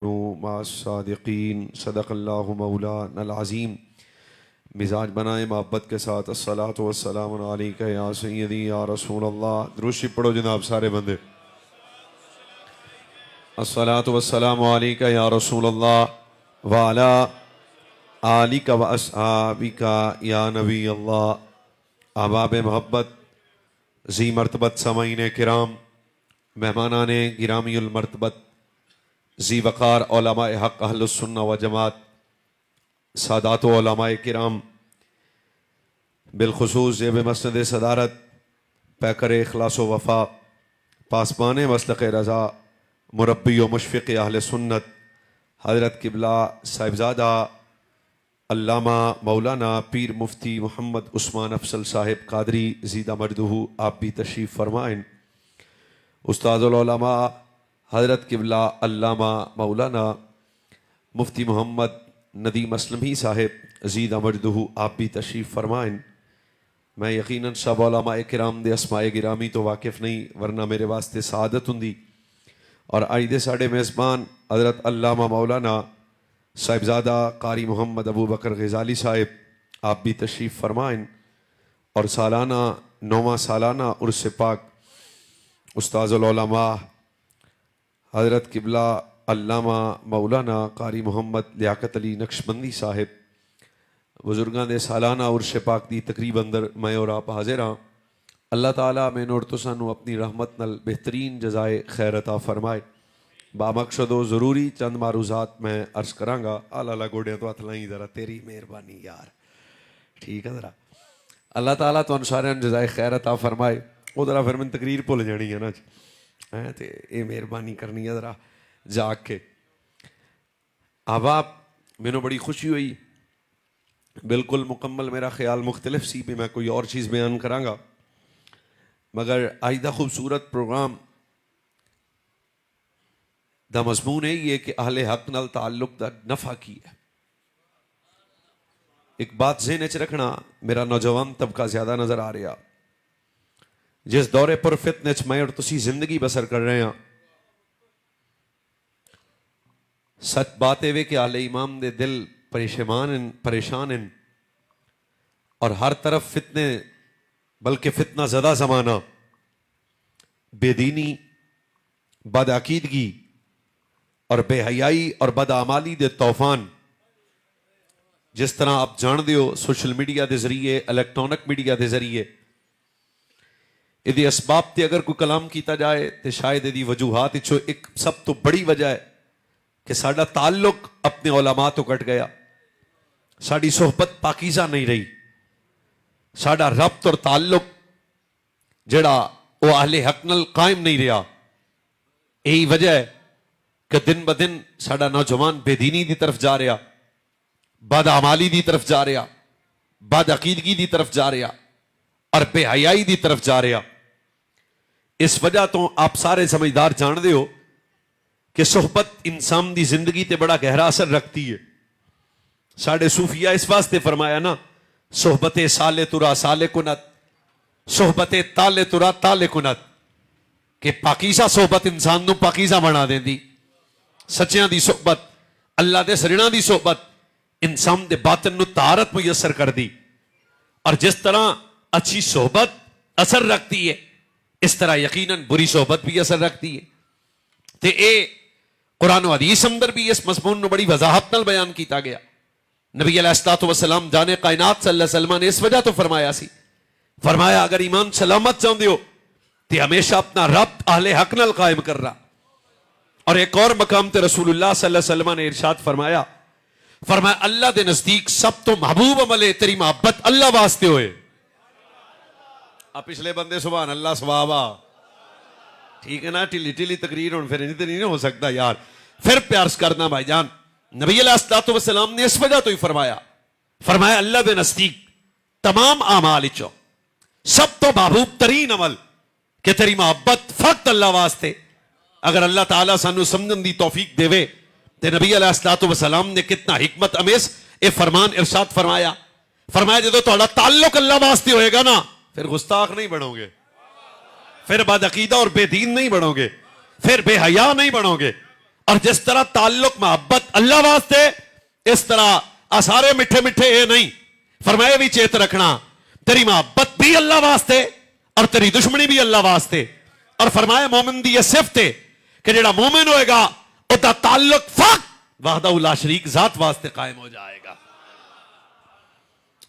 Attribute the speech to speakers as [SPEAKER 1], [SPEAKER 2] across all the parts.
[SPEAKER 1] सादिकीन सदक़ल्लाहु मौलाना अज़ीम। मिजाज बनाए मोहब्बत के साथ अस्सलातु वस्सलामु अलैका या सय्यदी या रसूल अल्लाह। दुरूद पढ़ो जनाब सारे बंदे। अस्सलातु वस्सलामु अलैका या रसूल अल्लाह व अला आलिका व अस्हाबिका या नबी अल्लाह। अहबाब मोहब्बत, जी मरतबत समाईन किराम, मेहमानान गिरामीउल मरतबत, जी वक़ार उलमाए हक़ अहलुस सुन्नह व जमात, सादात उलमाए किराम, बिलखुसूस ज़ेब मस्नद सदारत पैकर इखलास व वफ़ा, पासबान मसलक रज़ा, मुरब्बी व मुशफ़िक़ अहल सुन्नत हज़रत क़िबला साहिबज़ादा अल्लामा मौलाना पीर मुफ्ती मोहम्मद उस्मान अफसल साहिब कादरी ज़ीदा मर्दहू, आप भी तशरीफ़ फरमाएँ। उस्ताज़ुल उलमा हज़रत क़िबला अल्लामा मौलाना मुफ्ती मोहम्मद नदीम असलमी साहिब ज़ीदा मर्दहू, आप भी तशरीफ़ फरमाएँ। मैं यकीनन सब उलमाए किराम दे अस्माए गिरामी तो वाकिफ़ नहीं, वरना मेरे वास्ते सआदत हुंदी। और आज दे साढ़े मेज़बान हज़रत अल्लामा मौलाना साहिबज़ादा कारी मोहम्मद अबू बकर ग़ज़ाली साहिब, आप भी तशरीफ़ फरमाएँ। और सालाना 9वां सालाना उर्स पाक उस्ताज़ुल उलमा हज़रत क़िबला अल्लामा मौलाना कारी मोहम्मद लियाकत अली नक्शबंदी साहिब बुजुर्गां दे सालाना उर्स पाक दी तकरीब अंदर मैं और आप हाजिर हाँ। अल्लाह ताला मैनू और तुसानू अपनी रहमत नाल बेहतरीन जज़ाए खैर अता फरमाए। बामकसदो ज़रूरी चंद मारूज़ात मैं अर्ज़ करांगा। आला गोडियां तो हथ लाई ज़रा, तेरी मेहरबानी यार, ठीक है ज़रा। अल्लाह ताला तुहानू सारिआं नू जज़ाए खैर अता फरमाए। वो ज़रा फिर मैनूं तकरीर भुल जानी है ना हैं, तो ये मेहरबानी करनी है ज़रा जाग के। अहबाब, मैनूं बड़ी खुशी हुई, बिल्कुल मुकम्मल मेरा ख्याल मुख्तलिफ सी भी मैं कोई और चीज़ बयान करांगा, मगर अज दा खूबसूरत प्रोग्राम दा मज़मून है कि अहले हक नाल ताल्लुक दा नफ़ा की है। एक बात ज़हन च रखना, मेरा नौजवान तबका ज़्यादा नज़र आ रहा, जिस दौरे पर फितने च मैं और तुसी जिंदगी बसर कर रहे हैं, सच बात है कि आले इमाम दे दिल परेशान हैं और हर तरफ फितने, बल्कि फितना ज़दा ज़माना, बेदीनी, बदअकीदगी और बेहयाई और बदआमाली दे तूफान, जिस तरह आप जानते हो सोशल मीडिया के जरिए, इलैक्ट्रॉनिक मीडिया के जरिए, इहदे असबाब ते अगर कोई कलाम किया जाए तो शायद इहदी वजूहात विचों एक सब तो बड़ी वजह है कि साडा ताल्लुक अपने उलमा तो कट गया, साडी सोहबत पाकीज़ा नहीं रही, साडा रब्त और ताल्लुक जिहड़ा वो अहले हक नाल कायम नहीं रहा। यही वजह है कि दिन ब दिन साडा नौजवान बेदीनी की तरफ जा रहा, बदआमाली की तरफ जा रहा, बदअकीदगी की तरफ जा रहा और बेहयाई की तरफ जा रहा। इस वजह तो आप सारे समझदार जानते हो कि सोहबत इंसान की जिंदगी ते बड़ा गहरा असर रखती है। साढ़े सूफिया इस वास्ते फरमाया ना, सोहबते साले तुरा साले कुनत, सोहबते ताले तुरा ताले कुनत, कि पाकीज़ा सोहबत इंसान नू पाकीज़ा बना देंदी। सच्चियां दी सोहबत, अल्लाह दे सरिणा दी सोहबत इंसान दे बातिन नू तारत मुयसर कर दी। और जिस तरह अच्छी सोहबत असर रखती है, इस तरह यकीनन बुरी सोहबत भी असर रखती है। ते ए कुरान व हदीस अंदर भी इस मज़मून नू बड़ी वजाहत नाल बयान किया गया। नबी अलैहिस्सलातु वस्सलाम जाने कायनात सल्लल्लाहु अलैहि वसल्लम ने इस वजह तो फरमाया सी, फरमाया अगर ईमान सलामत चाहते हो तो हमेशा अपना रब्त अहले हक नाल कायम करना। और एक और मकाम ते रसूलुल्लाह सल्लल्लाहु अलैहि वसल्लम ने इरशाद फरमाया, फरमाया अल्लाह दे नजदीक सब तो महबूब अमल है तेरी मोहब्बत अल्लाह वास्ते होए। आप पिछले बंदे सुभान अल्लाह सवाबा, ठीक है ना, ढिली ढिली तकरीर हुण फिर नहीं हो सकता यार, फिर प्यार करना भाईजान। नबी अलैहिस्सलातु वस्सलाम ने इस वजह तो ही फरमाया, फरमाया अल्लाह दे नजदीक तमाम आमाल विचों सब तो महबूब तरीन अमल कि तेरी मोहब्बत फकत अल्लाह वास्ते। अगर अल्लाह ताला सानू समझन दी तौफीक देवे तो नबी अलैहिस्सलातु वस्सलाम ने कितना हिकमत अमेज ये फरमान इरशाद फरमाया, फरमाया जो तुहाडा ताल्लुक अल्लाह वास्ते होएगा ना, फिर गुस्ताख नहीं बनोगे, फिर बदअकीदा और बेदीन नहीं बनोगे, फिर बेहया नहीं बनोगे, और जिस तरह ताल्लुक मोहब्बत अल्लाह वास्ते, इस तरह आ सारे मिठे मिठे ये नहीं। फरमाया भी चेत रखना, तेरी मोहब्बत भी अल्लाह वास्ते और तेरी दुश्मनी भी अल्लाह वास्ते। और फरमाया मोमिन दी ये सिफत है कि जेड़ा मोमिन होएगा उसका ताल्लुक फकत वहदहू ला शरीक जात वास्ते कायम हो जाएगा।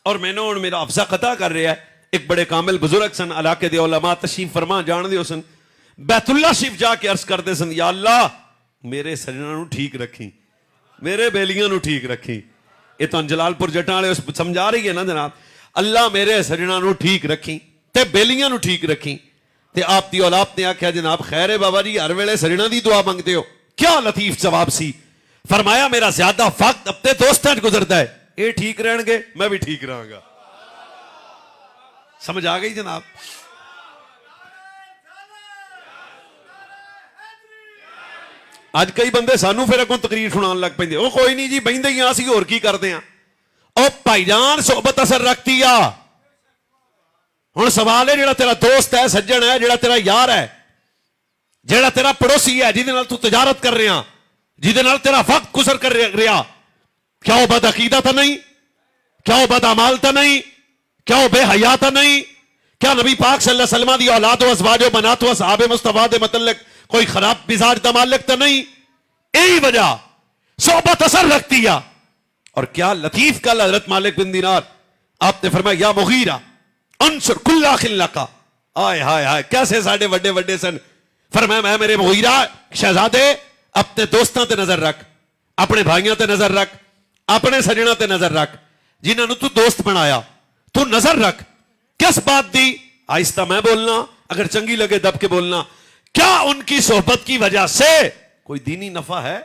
[SPEAKER 1] और मैंने हुण मेरा अफसा कता कर रहा है, एक बड़े कामिल बुजुर्ग सन, इलाके दे उलमा तशरीफ फरमा जान दियो सन, बैतुल्ला शरीफ जाके अर्ज करते सन, या अल्लाह मेरे सजना नू ठीक रखी, मेरे बेलियां नू ठीक रखी। ये तो जलालपुर जट्टां वाले समझा रही है ना जनाब, अल्लाह मेरे सजना नू ठीक रखी ते बेलियां नू ठीक रखी। ते आप दी औलाद ने आख्या जनाब खैर है बाबा जी, हर वेले सजना दी दुआ मंगते हो। क्या लतीफ जवाब सी। फरमाया मेरा ज्यादा वक्त अपने दोस्तां गुजरता है, ये ठीक रहणगे मैं भी ठीक रहांगा। समझ आ गई जनाब। अज कई बंदे सानू फिर अगों तकरीर सुनान लग पेंदे, ओ कोई नहीं जी बहिंदे ही असीं होर की करदे हां। ओ भाईजान सोहबत असर रखती आ। हुण सवाल है, जेड़ा तेरा दोस्त है, सज्जन है, जेड़ा तेरा यार है, जेड़ा तेरा पड़ोसी है, जिहदे नाल तू तजारत कर रहा, जिहदे नाल तेरा वक्त गुजर कर रहा, क्या वो बदअकीदा तो नहीं? क्या वो बदअमाल तो नहीं? क्या वो बेहया तो नहीं? क्या नबी पाक सल्लल्लाहु अलैहि वसल्लम दी औलाद व अज़वाज व बनात व सहाबे मुस्तफा दे मतलब कोई खराब मिजाज दा मालिक तो नहीं? यही वजह सोहबत असर रखती है। और क्या लतीफ का हजरत मालिक बिन दीनार, आपने फरमाया या मुगीरा अंसुर कुल्ला खिल्लका। आय हाय हाय, कैसे साडे वड्डे वड्डे सन। फरमाया मैं मेरे मुगीरा शहजादे अपने दोस्तों ते नजर रख, अपने भाइयों ते नजर रख, अपने सजना ते नजर रख, जिन्होंने तू दोस्त बनाया तू नजर रख। किस बात दी? आहिस्ता मैं बोलना, अगर चंगी लगे दब के बोलना। क्या उनकी सोहबत की वजह से कोई दीनी नफा है?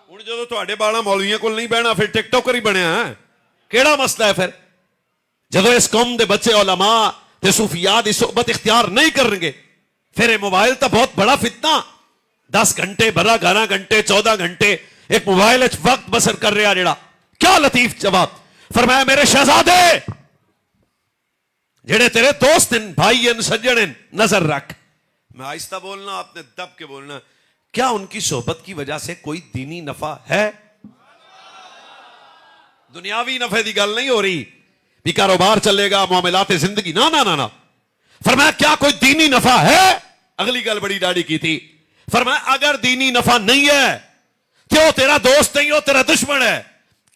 [SPEAKER 1] हुण जदों तुहाडे बाला मौलवियां कोल नहीं बहना, फिर टिकटॉकर ही बनया है। केड़ा मसला है फिर? जदों इस कौम दे बच्चे उलमा ते सूफिया दी सोहबत इख्तियार नहीं करेंगे, फिर ये मोबाइल तो बहुत बड़ा फितना। 10 घंटे 12 11 घंटे 14 घंटे एक मोबाइल वक्त बसर कर रहा जेड़ा। क्या लतीफ जवाब। फरमाया मेरे शहजादे जेड़े तेरे दोस्त हैं, भाई हैं, सज्जन हैं, नजर रख। मैं आहिस्ता बोलना, आपने दब के बोलना। क्या उनकी सोहबत की वजह से कोई दीनी नफा है? दुनियावी नफे की गल नहीं हो रही भी कारोबार चलेगा, मामलाते जिंदगी, ना ना ना ना। फरमाया क्या कोई दीनी नफा है? अगली गल बड़ी डाड़ी की थी। फरमाया अगर दीनी नफा नहीं है तो वो तेरा दोस्त नहीं, वो तेरा दुश्मन है।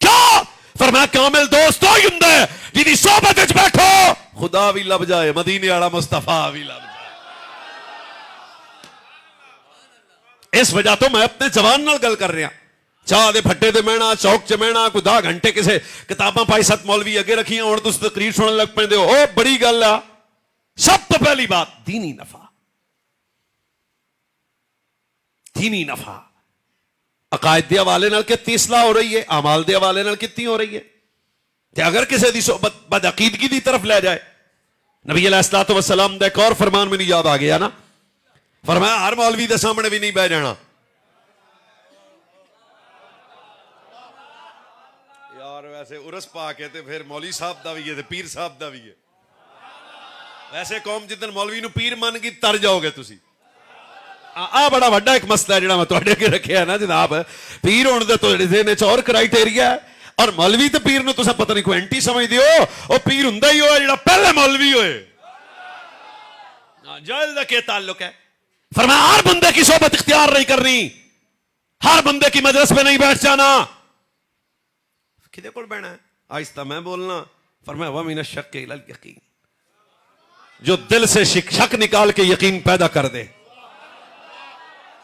[SPEAKER 1] क्या? फरमाया कामिल दोस्त ही हुंदा है जिहदी सोहबत विच बैठो खुदा भी लब जाए, मदीने वाला मुस्तफा भी लब जाए। इस वजह तो मैं अपने जवान नाल गल कर रहा। चाह दे फट्टे ते बहना, चौक च बहना, कोई 10 घंटे किसे किताबां पाई 7 मौलवी अगे रखियां, हुण तुसीं तकरीर सुनन लग पैंदे हो। ओ बड़ी गल आ। सब तो पहली बात दीनी नफा, दीनी नफा। अकायद के हवाले नाल कितनी इसलाह हो रही है, अमाल के हवाले नाल कितनी हो रही है। ते अगर किसी की सोहबत बदअकीदगी की तरफ ले जाए, नबी अलैहिस्सलातु वस्सलाम दा एक और फरमान मैनूं याद आ गया ना। फरमाया हर मौलवी के सामने भी नहीं बह जाना। यार वैसे उरस पा के ते फिर मौलवी साहब दा भी है ते पीर साहब दा भी है। वैसे कौम जिद्दन मौलवी नूं पीर मन के तर जाओगे तुसी। आ बड़ा वड्डा एक मसला है जिहड़ा मैं तुहाडे अगे रखिया ना जनाब। पीर होने दे तुहाडे ने और क्राइटेरिया है, और मौलवी ते पीर नूं तुसीं पता नहीं कोई एंटी समझदे हो। ओ पीर हुंदा ही होए जिहड़ा पहले मौलवी होए। जाहिल दा क्या ताल्लुक है? फरमाया हर बंदे की सोहबत इख्तियार नहीं करनी, हर बंदे की मजलिस में नहीं बैठ जाना। किदे कोल बैठना है? आहिस्ता मैं बोलना। फरमाया व मिन अश-शक्क इलल यकीन, जो दिल से शक निकाल के यकीन पैदा कर दे।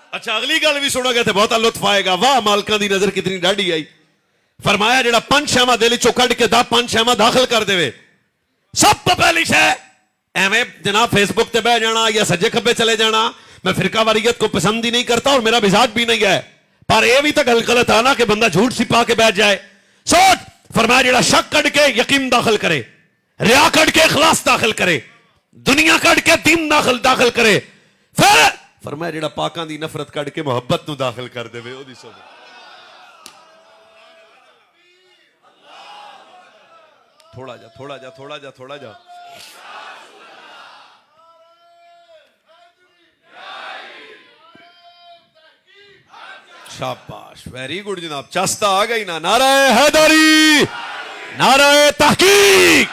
[SPEAKER 1] अच्छा अगली गल भी सुनोगे तो बहुत लुत्फ आएगा। वाह मालकां दी नजर कितनी डाढ़ी आई। फरमाया जेड़ा 5 शैवां दिल चों कढ के 5 शैवां दाखिल कर देवे, सब तो पहली शै एवें जनाब फेसबुक ते बह जाना या सज्जे खब्बे चले जाना। मैं फिरका वारियत को पसंद ही नहीं करता और मेरा मिजाज भी नहीं है, पर यह भी तो गल गलत है ना कि बंदा झूठ सिपा के बैठ जाए। सोच। फरमाया जेड़ा शक कढ के यकीन दाखिल करे, रिया कढ के इखलास दाखिल करे, दुनिया कढ के दीन दाखिल करे, फिर फरमाया जेड़ा पाकां दी नफरत कढ के मोहब्बत नूं दाखिल कर देवे, ओदी सोहबत। थोड़ा जा शाबाश, वेरी गुड जनाब, चस्ता आ गई ना। नाराए हैदरी, नाराए तहकीक,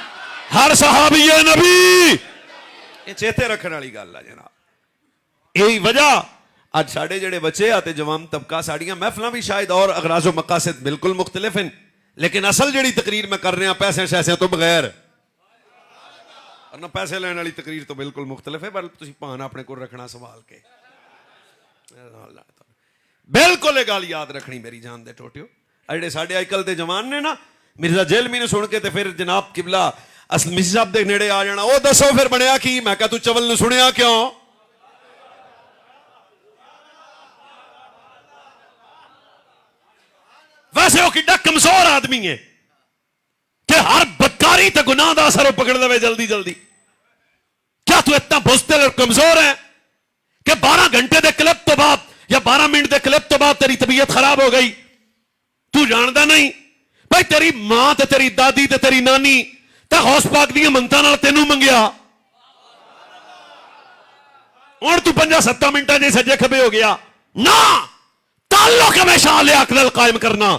[SPEAKER 1] हर सहाबी नबी, ये चेते रखने वाली गल है जनाब। यही वजह आज साढ़े जेड़े बच्चे आते जवान तबका, साड़ियां महफिल भी शायद और अगराजो मकासद बिल्कुल मुख्तलिफ हैं, लेकिन असल जेड़ी तकरीर मैं कर रहा पैसे शैसे तो बगैर और ना पैसे लेने वाली तकरीर तो बिल्कुल मुख्तलिफ है, पर तुम भान अपने को रखना संभाल के। बिल्कुल एक गल याद रखनी मेरी जान दे टोटियो, जेडे साढ़े अजकल के जवान ने ना मिर्जा जेलमी ने सुन के ते फिर जनाब किबला असल मिसी साहब के नेड़े आ जाना, वो दसो फिर बनया की। मैं कहा तू चवल ने सुनिया क्यों? वैसे वो किड्डा कमजोर आदमी है कि हर बदकारी ते गुनाह दा असर पकड़ लवे जल्दी जल्दी। क्या तू इतना बुज़दिल और कमजोर है कि 12 घंटे के क्लिप तो बाद या 12 मिनट के क्लिप तो बाद तेरी तबीयत खराब हो गई? तू जानता नहीं भाई तेरी मां ते तेरी दादी ते तेरी नानी ते गौस पाक दी मनता नाल तेनू मंगया, और तू 50-70 मिनटा जे सज्जे खबे हो गया ना। ताल्लुक हमेशा अहले हक नाल कायम करना।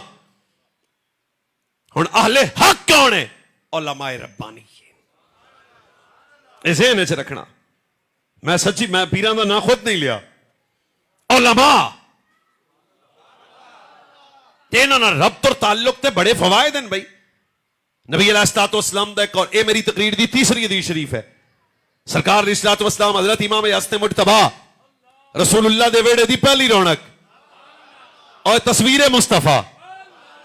[SPEAKER 1] हुण अहले हक कौन है? उलमाए रब्बानी। इसे च रखना। मैं सच्ची मैं पीरां दा ना खुद नहीं लिया, उलमा इन्हां नाल रब्त और ताल्लुक ते बड़े फवायद हैं भाई। नबी अलैहिस्सलाम दा एक और ये मेरी तकरीर दी तीसरी हदीस शरीफ है। सरकार अलैहिस्सलाम हजरत इमाम हसन मुजतबा रसूलुल्लाह दे वेड़े दी पहली रौनक और तस्वीर मुस्तफा।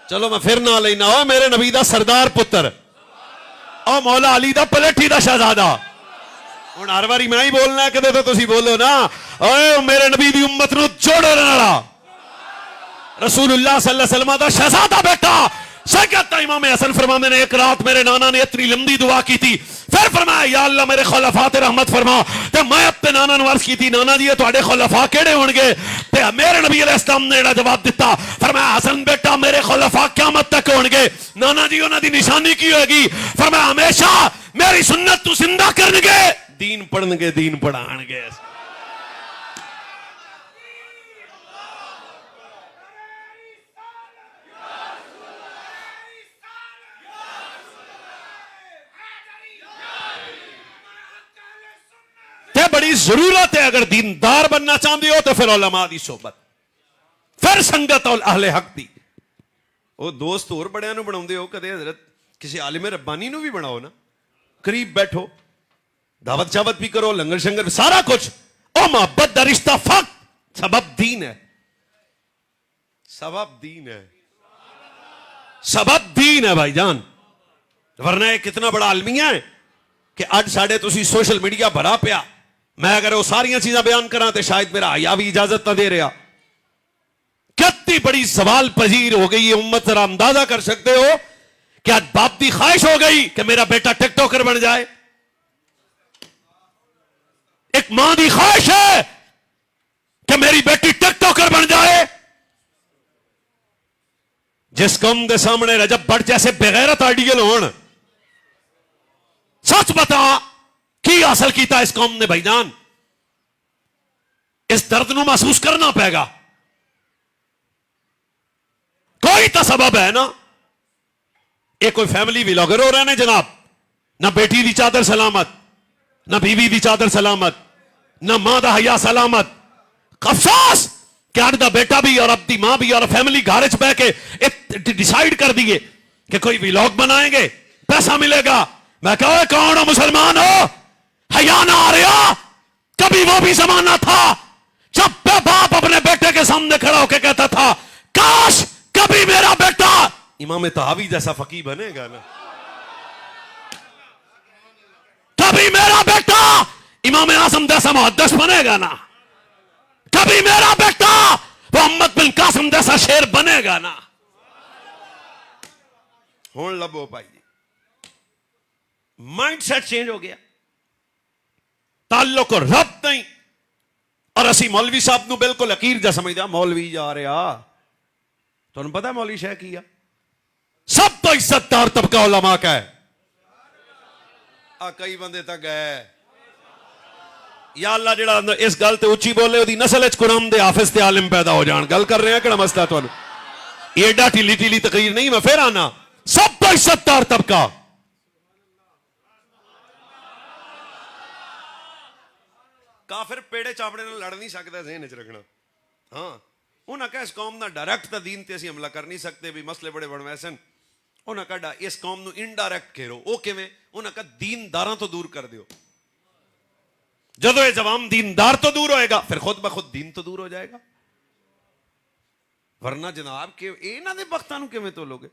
[SPEAKER 1] चलो मैं फिर ना लेना, ओ मेरे नबी दा सरदार पुत्र, ओ मौला अली दा पलेठी दा शहजादा। हुण हर बारी मैं ही बोलना है, कदे तो तुसी बोलो ना, ओए मेरे नबी दी उम्मत नू जोड़न वाला रसूलुल्लाह सल्लल्लाहु अलैहि वसल्लम दा शहजादा बेटा। सैयदना इमाम हसन फरमाते ने एक रात मेरे नाना ने इतनी लंबी दुआ की थी, फिर फरमाया या अल्लाह मेरे खुलफा ते रहमत फरमा। ते मैं अपने नाना ने अर्ज की थी, नाना जी ये तुहाडे खुलफा केड़े होणगे? ते मेरे नबी अलैहिस्सलाम ने जेड़ा जवाब दिता, फरमाया हसन बेटा मेरे खुलफा क़यामत तक होणगे। नाना जी उन्हां दी निशानी की होगी? फरमाया हमेशा मेरी सुन्नत तू जिंदा करनगे, दीन पढ़नगे, दीन पढ़ाणगे। बड़ी जरूरत है, अगर दीनदार बनना चाहते हो तो फिर उलमा दी सोबत, फिर संगत और अहले हक दी। वो दोस्त और बड़िया नु बनाउंदे हो, कदे हजरत किसी आलिम रब्बानी नु भी बनाओ ना, करीब बैठो, दावत चावत भी करो, लंगर शंगर सारा कुछ। ओ मोहब्बत दा रिश्ता फक सबब दीन है, सबब दीन है, सबब दीन है भाईजान। वरना ये कितना बड़ा आलमिया है कि अज साढ़े तुसी सोशल मीडिया भरा पिया। मैं अगर वो सारियां चीजें बयान करा तो शायद मेरा हया भी इजाजत ना दे रहा। कितनी बड़ी सवाल पजीर हो गई है उम्मत, जरा अंदाजा कर सकते हो कि आज बाप की ख्वाहिश हो गई कि मेरा बेटा टिकटॉकर बन जाए। एक मां की ख्वाहिश है कि मेरी बेटी टिकटॉकर बन जाए। जिस कौम के सामने रजब भट्ट जैसे बेगैरत आइडियल होन, सच बता की हासिल किया इस कौम ने भाईजान? इस दर्द को महसूस करना पेगा। कोई तो सबब है ना। एक कोई फैमिली व्लॉगर हो रहे हैं जनाब, ना बेटी दी चादर सलामत, ना बीवी दी चादर सलामत, ना मां दा हया सलामत। अफसोस कि अज दा बेटा भी और अब दी मां भी और फैमिली घर च बह के डिसाइड कर दिए कि कोई व्लॉग बनाएंगे, पैसा मिलेगा। मैं कहा कौन हो? मुसलमान हो? हया ना आ रहा? कभी वो भी जमाना था जब बाप अपने बेटे के सामने खड़ा होकर कहता था काश कभी मेरा बेटा इमाम तहावी जैसा फकीह बनेगा ना, कभी मेरा बेटा इमाम आजम जैसा मुहद्दिस बनेगा ना, कभी मेरा बेटा मोहम्मद बिन कासिम जैसा शेर बनेगा ना। हुण लबो भाई, माइंडसेट चेंज हो गया, ताल्लुक और रब्त नहीं। और असी मौलवी साहब को बिल्कुल अकीर जा समझदा, मौलवी जा रहा। तुहानू पता है मौलवी शह की आ? सब तो इज्जतदार तबका उलमा का है। कई बंदे तक गए या अल्लाह जिहड़ा इस गल ते उच्ची बोले ओदी नस्ल च कुरान दे हाफिज ते आलिम पैदा हो जान। गल कर रहे हैं किहड़ा मसला तुहानू? एडा ढिली ढिली तकरीर नहीं। मैं फिर आना, सब तो इज्जतदार तबका काफिर पेड़े चापड़े नाल लड़ नहीं सकता, ज़हन च रखना। हाँ, उन्हें कहा इस कौम ना डायरैक्ट तो दीन ते असीं हमला कर नहीं सकते भी मसले बड़े बनवे सन। उन्हें कहा इस कौम नू इनडायरैक्ट घेरो। वो किवें? उन्हें कहा दीनदारां तो दूर कर दियो। जदों ये जवाम दीनदार तो दूर होएगा फिर खुद ब खुद दीन तो दूर हो जाएगा। वरना जनाब के इन्हां दे बख्तां नू किवें तोलोगे?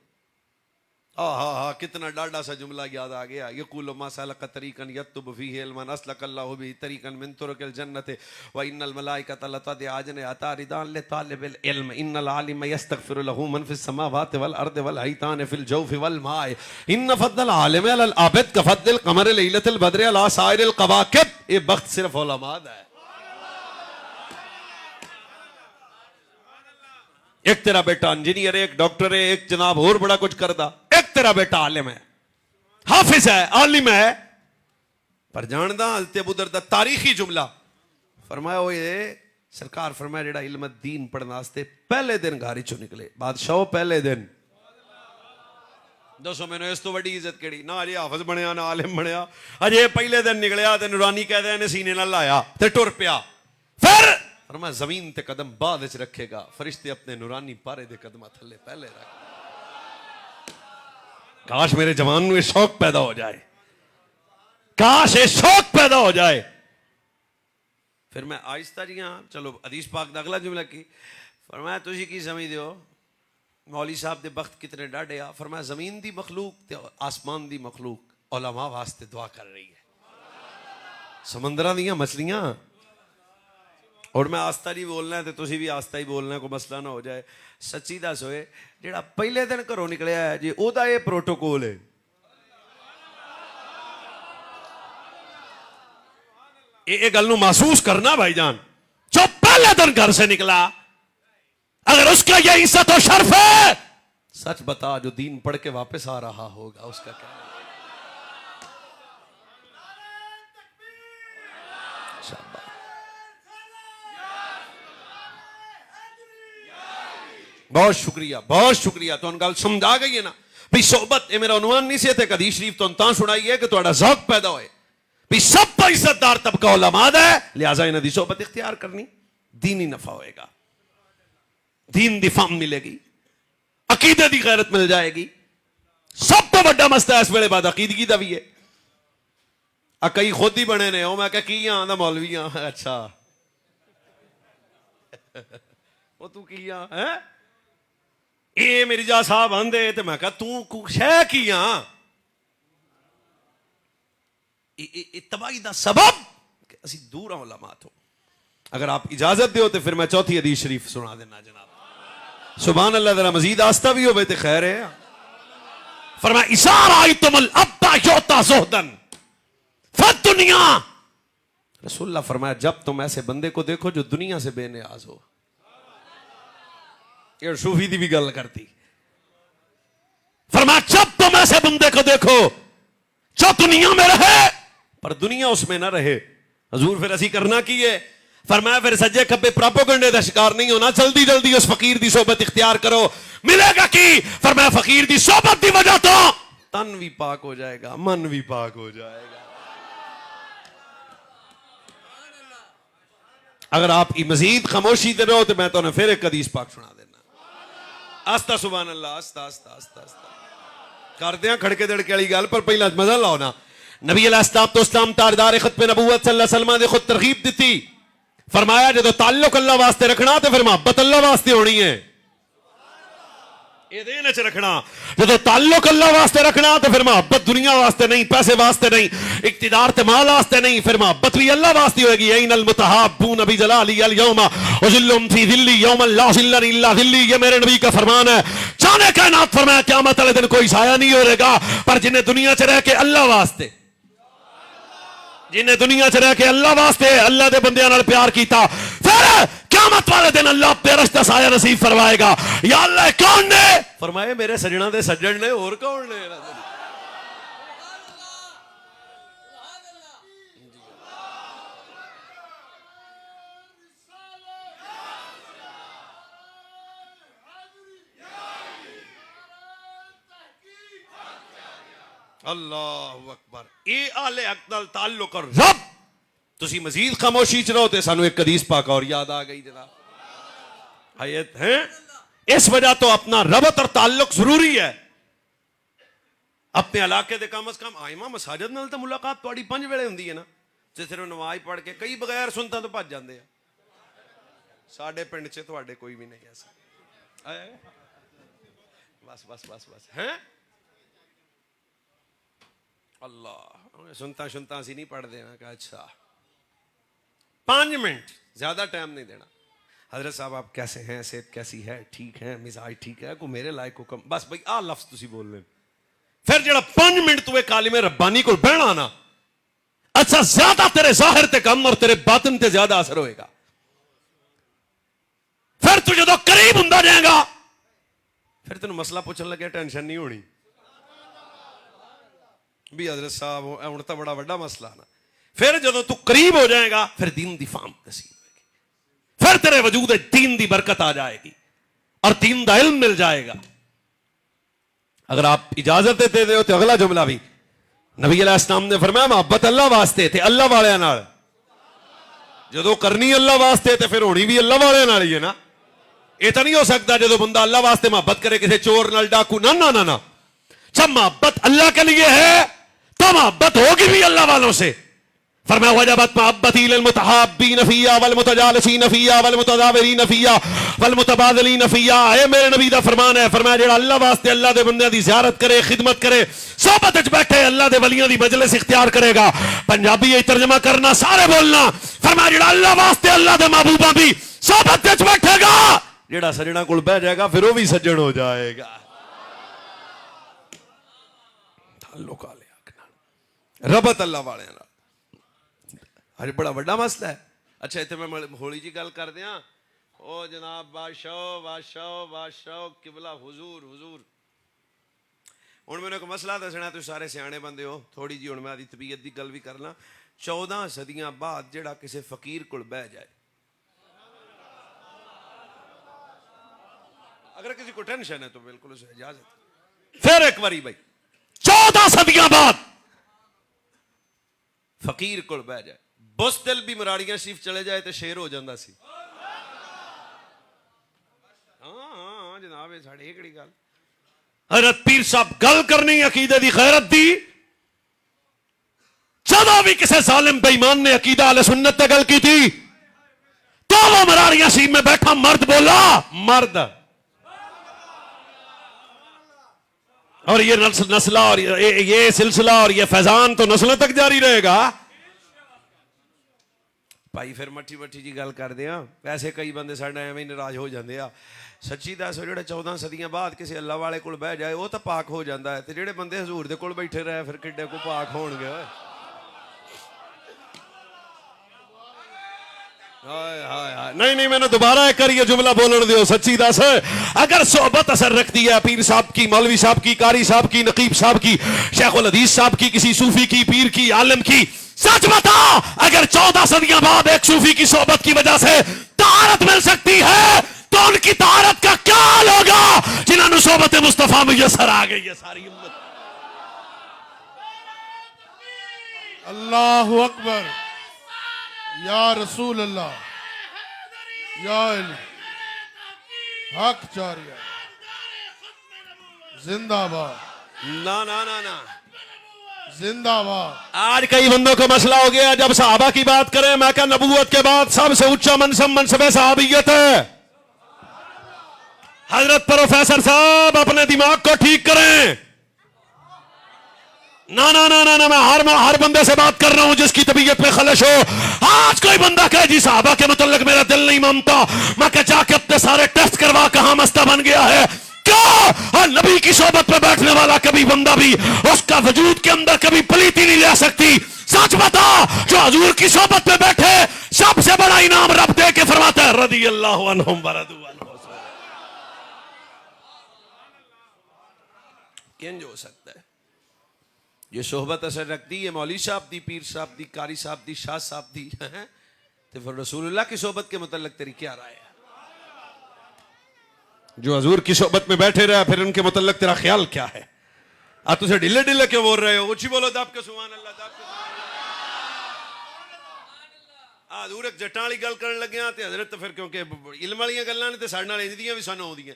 [SPEAKER 1] हा कितना डाढ़ा सा जुमला याद आ गया। यक़ूलु मा सलका तरीक़न यत्तुब फ़ीहि इल्मन असलकल्लाहु बिही तरीक़न मिन तुरुक़िल जन्नति व इन्नल मलाइकता लतदअ रिदान लितालिबिल इल्म इन्नल आलिम यस्तग़फ़िरु लहू मन फ़िस समावाति वल अर्दि वल हैतान फ़िल जौफ़ि वल माइ इन्न फ़द्लल आलिम अलल आबिद कफ़द्लिल क़मरि लैलतिल बद्रि अला साइरिल क़वाक़िब। ये बख्त सिर्फ उलमा दा है। एक तेरा बेटा इंजीनियर है, एक डॉक्टर है, एक जनाब और बड़ा कुछ करदा, एक तेरा बेटा आलिम है, हाफिज है, आलिम है। पर जानदा हज़रत अबू दरदा तारीखी जुमला फरमाया वो ये सरकार फरमाया जेड़ा इल्म दीन पढ़ने वास्ते पहले दिन घर चो निकले बादशाह पहले दिन। दसो मैंने इस तो बड़ी इज्जत केड़ी? ना अजे हाफिज बनया ना आलिम बनया, अजे पहले दिन निकलिया ते नूरानी कहदे ने सीने नाल लाया ते टुर पिया। फिर फरमाया जमीन ते कदम बाद च रखेगा, फरिश्ते अपने नूरानी पारे दे कदम थले पहले रख। काश मेरे जवान में शौक पैदा हो जाए, काश ये शौक पैदा हो जाए। फिर मैं आहिस्ता जी हाँ चलो हदीस पाक दा अगला जुमला की फरमाया तुसी की समझदे हो मौली साहब दे बख्त कितने डाढ़े आ। फरमाया जमीन दी मखलूक ते आसमान दी मखलूक उलमा वास्ते दुआ कर रही है। समंदरां दियां मछलियां। और मैं आस्ता जी बोलना है तो तुसी भी आस्ता ही बोलना है, कोई मसला ना हो जाए। सच्ची दस होए जेड़ा पहले दिन घरों निकलिया है जी ओदा ये प्रोटोकॉल है। ये गल नू महसूस करना भाईजान, जो पहले दिन घर से निकला अगर उसका ये इज्जत और शर्फ है, सच बता जो दीन पढ़ के वापस आ रहा होगा उसका क्या? बहुत शुक्रिया तो गल समझ आ गई है ना भी सोहबत ये मेरा उन्वान नहीं से हदीस शरीफ तो तां सुनाई है कि तुहाडा ज़ौक पैदा होए भी सब तो इज्जतदार तबका उलमा दा है, लिहाजा इन्हां दी सोहबत इख्तियार करनी। दीनी नफा होएगा, दीन दी फाम मिलेगी, अकीदे दी गैरत मिल जाएगी। सब तो बड़ा मसला इस वेले बाद अकीदगी दा भी है। कई खुद ही बने ने मैं क्या की आंदा मौलवी हाँ। अच्छा वो तू की है ये मिर्जा साहब आंदे ते मैं कहा तू शह की तबाही दा सबब कि असी दूर हां उलमा तो। अगर आप इजाजत दो तो फिर मैं चौथी हदीस शरीफ सुना देना जनाब। सुभान अल्लाह, जरा मजीद आस्था भी होवे ते खैर है। फरमाया इशारा आइतुमुल अब्बा योता ज़ुहदन फद्दुनिया। रसूलुल्लाह फरमाया जब तुम ऐसे बंदे को देखो जो दुनिया से बेनियाज हो। ये सूफी दी भी गल करती। फरमाया जब तुम ऐसे बंदे को देखो जो दुनिया में रहे पर दुनिया उसमें ना रहे। हजूर फिर असी करना की है? फरमाया फिर सज्जे खब्बे प्रोपेगेंडे का शिकार नहीं होना, जल्दी जल्दी उस फकीर की सोबत इख्तियार करो। मिलेगा की? फरमाया फकीर की सोबत की वजह तो तन भी पाक हो जाएगा, मन भी पाक हो जाएगा। अगर आप मजीद खामोशी दे रहो तो मैं तो फिर एक हदीस पाक सुना देना। आस्ता सुभान अल्लाह, आस्ता आस्ता आस्ता आस्ता करते हैं खड़के दड़के वाली गल पर पहला मजा लाओ ना। नबी अलैहिस्सलाम ताजदार खत्म नबूवत सल्लल्लाहु अलैहि वसल्लम ने खुद तरगीब दी। फरमाया जो ताल्लुक अल्लाह वास्ते रखना तो फिर मोहब्बत अल्लाह वास्ते होनी है। ये देन च रखना जो ताल्लुक अल्लाह वास्ते रखना तो फिर मोहब्बत दुनिया वास्ते नहीं, पैसे वास्ते नहीं, इक्तिदार ते माल वास्ते नहीं, फिर मोहब्बत भी अल्लाह वास्ते होगी। ऐनल मुतहाब्बून बि जलाली अल यौमा उज़िल्लुहुम फी ज़िल्ली यौमन ला ज़िल्ला इल्ला ज़िल्ली। ये मेरे नबी का फरमान है। जाने कायनात फरमाया क़यामत वाले दिन कोई साया नहीं होगा पर जिन्हें दुनिया च रह के अल्लाह वास्ते, जिन्हें दुनिया च रह के अल्लाह वास्ते अल्लाह दे बंदियां नाल प्यार कीता, फिर क़यामत वाले दिन अल्लाह पेरश दा साया नसीब फरमाएगा। या अल्लाह कौन ने? फरमाए मेरे सजना दे सज्जन ने, और कौन ने? अल्लाहु अकबर। ये आले हक नाल ताल्लुक और रब तुसी मजीद खामोशी च रहो तो सानू एक हदीस पाक और याद आ गई जनाब, आयत है। इस वजह तो अपना रबत और ताल्लुक जरूरी है। अपने इलाके दे कम से कम आइमा मसाजिद नाल तो मुलाकात थोड़ी 5 वेले हुंदी है ना, जे सिर्फ नमाज पढ़ के कई बगैर सुनता तो भज जाते हैं। साडे पिंड च तुहाडे कोई भी नहीं ऐसा। बस बस बस बस हैं अल्लाह सुनता सुनता असी नहीं पढ़ते हैं। अच्छा 5 मिनट, ज्यादा टाइम नहीं देना। हजरत साहब आप कैसे हैं, सेहत कैसी है, ठीक है, मिजाज ठीक है, को मेरे लायक को कम, बस भाई आ लफ्ज तुसी बोल लें। फिर जरा 5 मिनट तू कालिम रब्बानी को बहना ना, अच्छा ज्यादा तेरे जाहिर ते कम और तेरे बातिन ते ज्यादा असर होएगा। फिर तू जो करीब हुंदा जाएगा फिर तेन मसला पूछन लगे टेंशन नहीं होनी भी हजरत साहब हुण तो बड़ा वड्डा मसला ना। फिर जो तू करीब हो जाएगा फिर दीन दी फाम नसीब होगी, फिर तेरे वजूद दीन दी बरकत आ जाएगी और दीन दा इल्म मिल जाएगा। अगर आप इजाजत दे दो तो अगला जुमला भी नबी अलैहिस्सलाम ने फरमाया मोहब्बत अल्लाह वास्ते थे, अल्लाह वाले नाल जो करनी अल्लाह वास्ते तो फिर होनी भी अल्लाह वाले नाल ही है ना। यह तो नहीं हो सकता जो बंदा अल्लाह वास्ते मोहब्बत करे किसी चोर नाल, डाकू, ना ना ना ना। जब मोहब्बत अल्लाह के लिए है तो मोहब्बत होगी भी अल्लाह वालों से। फरमाया वजबत मोहब्बती लिल मुतहाब्बीन फिया वल मुतजालिसीन फिया वल मुतजाविरीन फिया वल मुतबादिलीन फिया। ए मेरे नबी दा फरमान है, फरमाया जेड़ा अल्लाह वास्ते अल्लाह दे बंदे दी ज़ियारत करे, खिदमत करे, सोबत विच बैठे अल्लाह दे वलियां दी मजलिस इख्तियार करेगा। पंजाबी ये तर्जमा करना सारे बोलना। फरमाया जेड़ा अल्लाह वास्ते अल्लाह दे महबूबा भी सोबत विच बैठेगा, जेड़ा सज्जणा कोल बैठ जाएगा फिर वो भी सज्जन हो जाएगा। ताल्लुक आले रबत अल्लाह वाले नाल अरे बड़ा बड़ा मसला है। अच्छा इतने मैं होली जी गल कर दिया। ओ जनाब बादशाह बादशाह बादशाह किबला हुजूर हुजूर हुण मैंने एक मसला दसना, तुम सारे सियाणे बंदे हो, थोड़ी जी हुण मैं आदी तबीयत की गल भी करना। 14 सदियां बाद जेड़ा किसी फकीर कोल बह जाए, अगर किसी को टेंशन है तो बिल्कुल उसे इजाजत। फिर एक बारी भाई 14 सदियां बाद फकीर कोल बह जाए, बुस्तिल भी मराड़ियां शरीफ चले जाए तो शेर हो जाता सी। हाँ जनाब ये साढ़े एकड़ी गल। हजरत पीर साहब गल करनी अकीदे दी गैरत दी। जदों भी किसी जालिम बेईमान ने अकीदा अहले सुन्नत ते गल की थी तो वो मराड़ियां शरीफ में बैठा मर्द बोला, मर्द। और ये नस्ला और ये सिलसिला और ये फैजान तो नस्लों तक जारी रहेगा भाई। फिर मट्ठी मट्ठी जी गल कर दिया। वैसे कई बंदे साडे एवें नाराज हो जाते हैं। सच्ची दस जो 14 सदियां बाद किसी अल्लाह वाले कोल बह जाए वो तो पाक हो जाता है, तो जेडे बंदे हजूर दे कोल बैठे रहे फिर किड्डे को पाक होणगे। नहीं नहीं मैंने दोबारा एक करिए जुमला बोलने दो। सच्ची दस अगर सोहबत असर रखती है पीर साहब की, मौलवी साहब की, कारी साहब की, नकीब साहब की, शेखुल हदीस साहब की, किसी सूफी की, पीर की, आलिम की, सच बता अगर 14 सदियां बाद एक सूफी की सोहबत की वजह से तारत मिल सकती है तो उनकी तारत का क्या हाल होगा जिन्होंने सोहबत मुस्तफा मुयस्सर आ गई है सारी उम्मत।
[SPEAKER 2] अल्लाहु अकबर या रसूल अल्लाह या हक चारिया जिंदाबाद।
[SPEAKER 1] ना ना ना ना
[SPEAKER 2] जिंदाबाद।
[SPEAKER 1] आज कई बंदों का मसला हो गया जब सहाबा की बात करें, मैं क्या नबूवत के बाद सबसे उच्चा मनसब सहाबियत है। हजरत प्रोफेसर साहब अपने दिमाग को ठीक करें। ना ना ना ना ना मैं हर बंदे से बात कर रहा हूं जिसकी तबीयत में खलश हो। आज कोई बंदा कहे जी सहाबा के मुतल्लिक मेरा दिल नहीं मानता, मैं क्या जाके अपने सारे टेस्ट करवा कहां मस्ता बन गया है क्या? नबी की सोबत में बैठने वाला कभी बंदा भी उसका वजूद के अंदर कभी पलीती नहीं ले सकती। सच बता जो हजूर की सोबत में बैठे सबसे बड़ा इनाम रब दे के फरमाता है रदी अल्लाह अन्हुम व रदू अन्हु। किंज हो सकता है ये सोहबत असर रखती है मौली साहब दी, पीर साहब दी, कारी साहब दी, शाह साहब दी, तो फिर रसूलुल्लाह की सोहबत के मुतल्लिक तेरी क्या राय है? जो हजूर की सोहबत में बैठे रहे फिर उनके मुतल्लिक तेरा ख्याल क्या है? तुम ढिले ढिले क्यों बोल रहे हो? उची बोलो दब के सुभान अल्लाह, दब के हजूर एक जट्टां वाली गल करन लग्या ते हजरत फिर क्योंकि इल्म वाली गल्लां ने ते साडे नाल इंदियां भी सानू आउंदियां।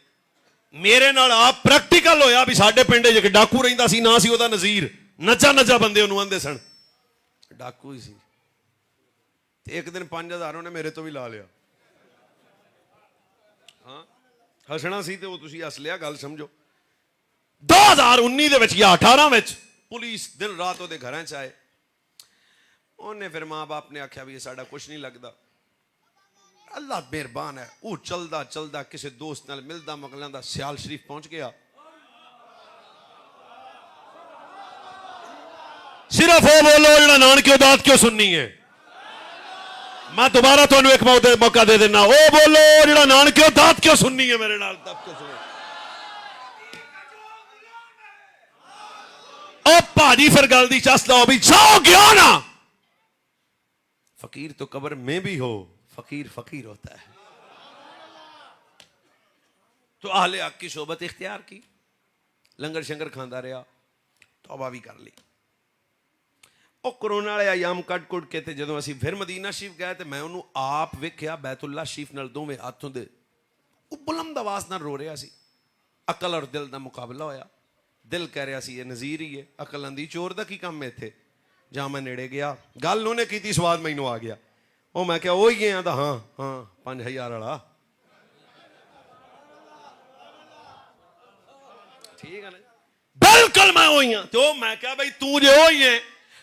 [SPEAKER 1] मेरे नाल आप प्रैक्टिकल होया भी साडे पिंड च डाकू रहिंदा सी, ना सी ओदा नज़ीर, नचा नचा बंदे ओनू आंदे सन, डाकू ही सी। एक दिन 5000 उन्हें मेरे तो भी ला लिया। हाँ हसना सी ते तुसीं हस लिया, गल समझो। 2019 दे विच या 18 विच पुलिस दिन रात ओदे घरां च आए। उन्हें फिर मां बाप ने आख्या भी साडा कुछ नहीं लगता। अल्लाह मेहरबान है, वो चलदा चलदा किसी दोस्त नाल मिलदा मुकलांदा सियाल शरीफ पहुंच गया। सिर्फ वो बोलो जेड़ा नानकियों दात क्यों सुननी है। मैं दोबारा तुहानू एक मौका दे देना, ओ बोलो जेड़ा नानकियों दात क्यों सुननी है मेरे नाल, तब क्यों सुनो। ओ भाजी फिर गल दी चस लो भी जाओ गया ना। फकीर तो कब्र में भी हो, फकीर फकीर होता है। तो आहले हक की सोबत इख्तियार की, लंगर शंगर खांदा रहा, तौबा भी कर ली। ਉਹ ਕਰੋਨਾ ਵਾਲੇ ਆਯਾਮ ਕੱਢ ਕੁੱਟ ਕੇ ਤੇ ਜਦੋਂ ਅਸੀਂ ਫਿਰ ਮਦੀਨਾ ਸ਼ਰੀਫ ਗਏ ਤੇ ਮੈਂ ਉਹਨੂੰ ਆਪ ਵੇਖਿਆ ਬੈਤੁੱਲਾ ਸ਼ਰੀਫ ਨਾਲ ਦੋਵੇਂ ਹੱਥ ਹੁੰਦੇ, ਉਹ ਬੁਲੰਦ ਆਵਾਜ਼ ਨਾਲ ਰੋ ਰਿਹਾ ਸੀ। ਅਕਲ ਔਰ ਦਿਲ ਦਾ ਮੁਕਾਬਲਾ ਹੋਇਆ। ਦਿਲ ਕਹਿ ਰਿਹਾ ਸੀ ਇਹ ਨਜ਼ੀਰ ਹੀ ਹੈ, ਅਕਲ ਆਂਦੀ ਚੋਰ ਦਾ ਕੀ ਕੰਮ ਹੈ ਇੱਥੇ। ਜਾਂ ਮੈਂ ਨੇੜੇ ਗਿਆ, ਗੱਲ ਉਹਨੇ ਕੀਤੀ, ਸਵਾਦ ਮੈਨੂੰ ਆ ਗਿਆ। ਉਹ ਮੈਂ ਕਿਹਾ ਉਹ ਹੀ ਹੈ, ਆਂਦਾ ਹਾਂ ਹਾਂ 5000 ਵਾਲਾ। ਠੀਕ ਹੈ ਨਾ, ਬਿਲਕੁਲ ਮੈਂ ਉਹੀ ਹਾਂ। ਤੇ ਉਹ मैं क्या भाई तू जो वही है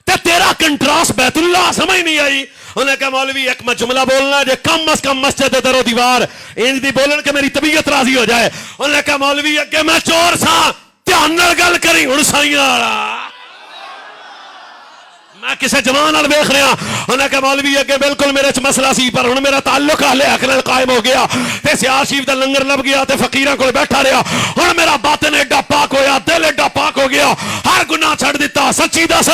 [SPEAKER 1] ते तेरा कंट्रास्ट बैतुल्ला समझ नहीं आई। उन्हें कहा मौलवी एक मैं जुमला बोलना जो कम अज कम मस्जिद दरो दीवार इंज दी बोलन के मेरी तबीयत राजी हो जाए। उन्हें कहा मौलवी अगे मैं चोर सा, ध्यान नाल गल करी हुण साईं वाला। मैं किसी जवान नाल वेख रहा। उन्हें कहा मौलवी अगे बिल्कुल मेरे च मसला सी, पर हुण मेरा ताल्लुक अहले हक नाल कायम हो गया ते सियाल शरीफ दा लंगर लभ गया ते फकीरां कोल बैठा रहा। हुण मेरा बातिन एडा पाक होया, दिल एडा पाक हो गया, हर गुनाह छड़ दिता। सच्ची दस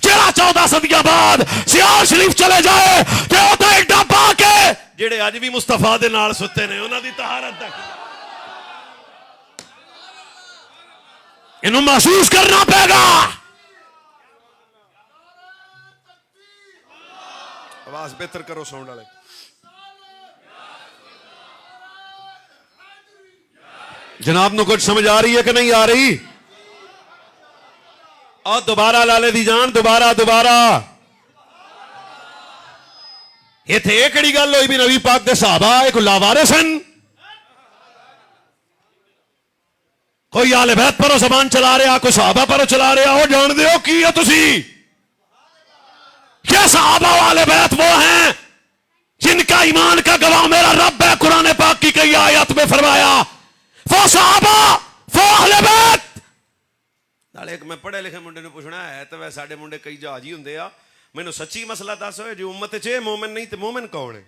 [SPEAKER 1] जेड़ा 14 सदियां बाद सियाल शरीफ चले जाए ते ओह तां एडा पाक है जेड़े अज भी मुस्तफा दे नाल सुते ने, उन्हां दी तहारत दा इन्हूं महसूस करना पेगा। आवाज बेहतर करो साउंड वाले। जनाब नु कुछ समझ आ रही है कि नहीं आ रही? और दोबारा लाले दी जान, दोबारा दोबारा इत्थे इह किहड़ी गल होई भी नबी पाक दे सहाबा एक लावारिस सन। कोई आले बैत परो जबान चला रहा, कोई सहाबा परो चला रहा। वो जानदे हो की है तुसी? ये सहाबा वाले बैत वो हैं जिनका ईमान का गवाह मेरा रब है। कुरान पाक की कई आयत में फरमाया वो सहाबा वो अहले बैत। नाले एक मैं पढ़े लिखे मुंडे नूं पुछना है तो वै साडे मुंडे कई जहाज ही हुंदे आ। मैनूं सच्ची मसला दस होए जो उम्मत च मोमिन नहीं तो मोमिन कौन है?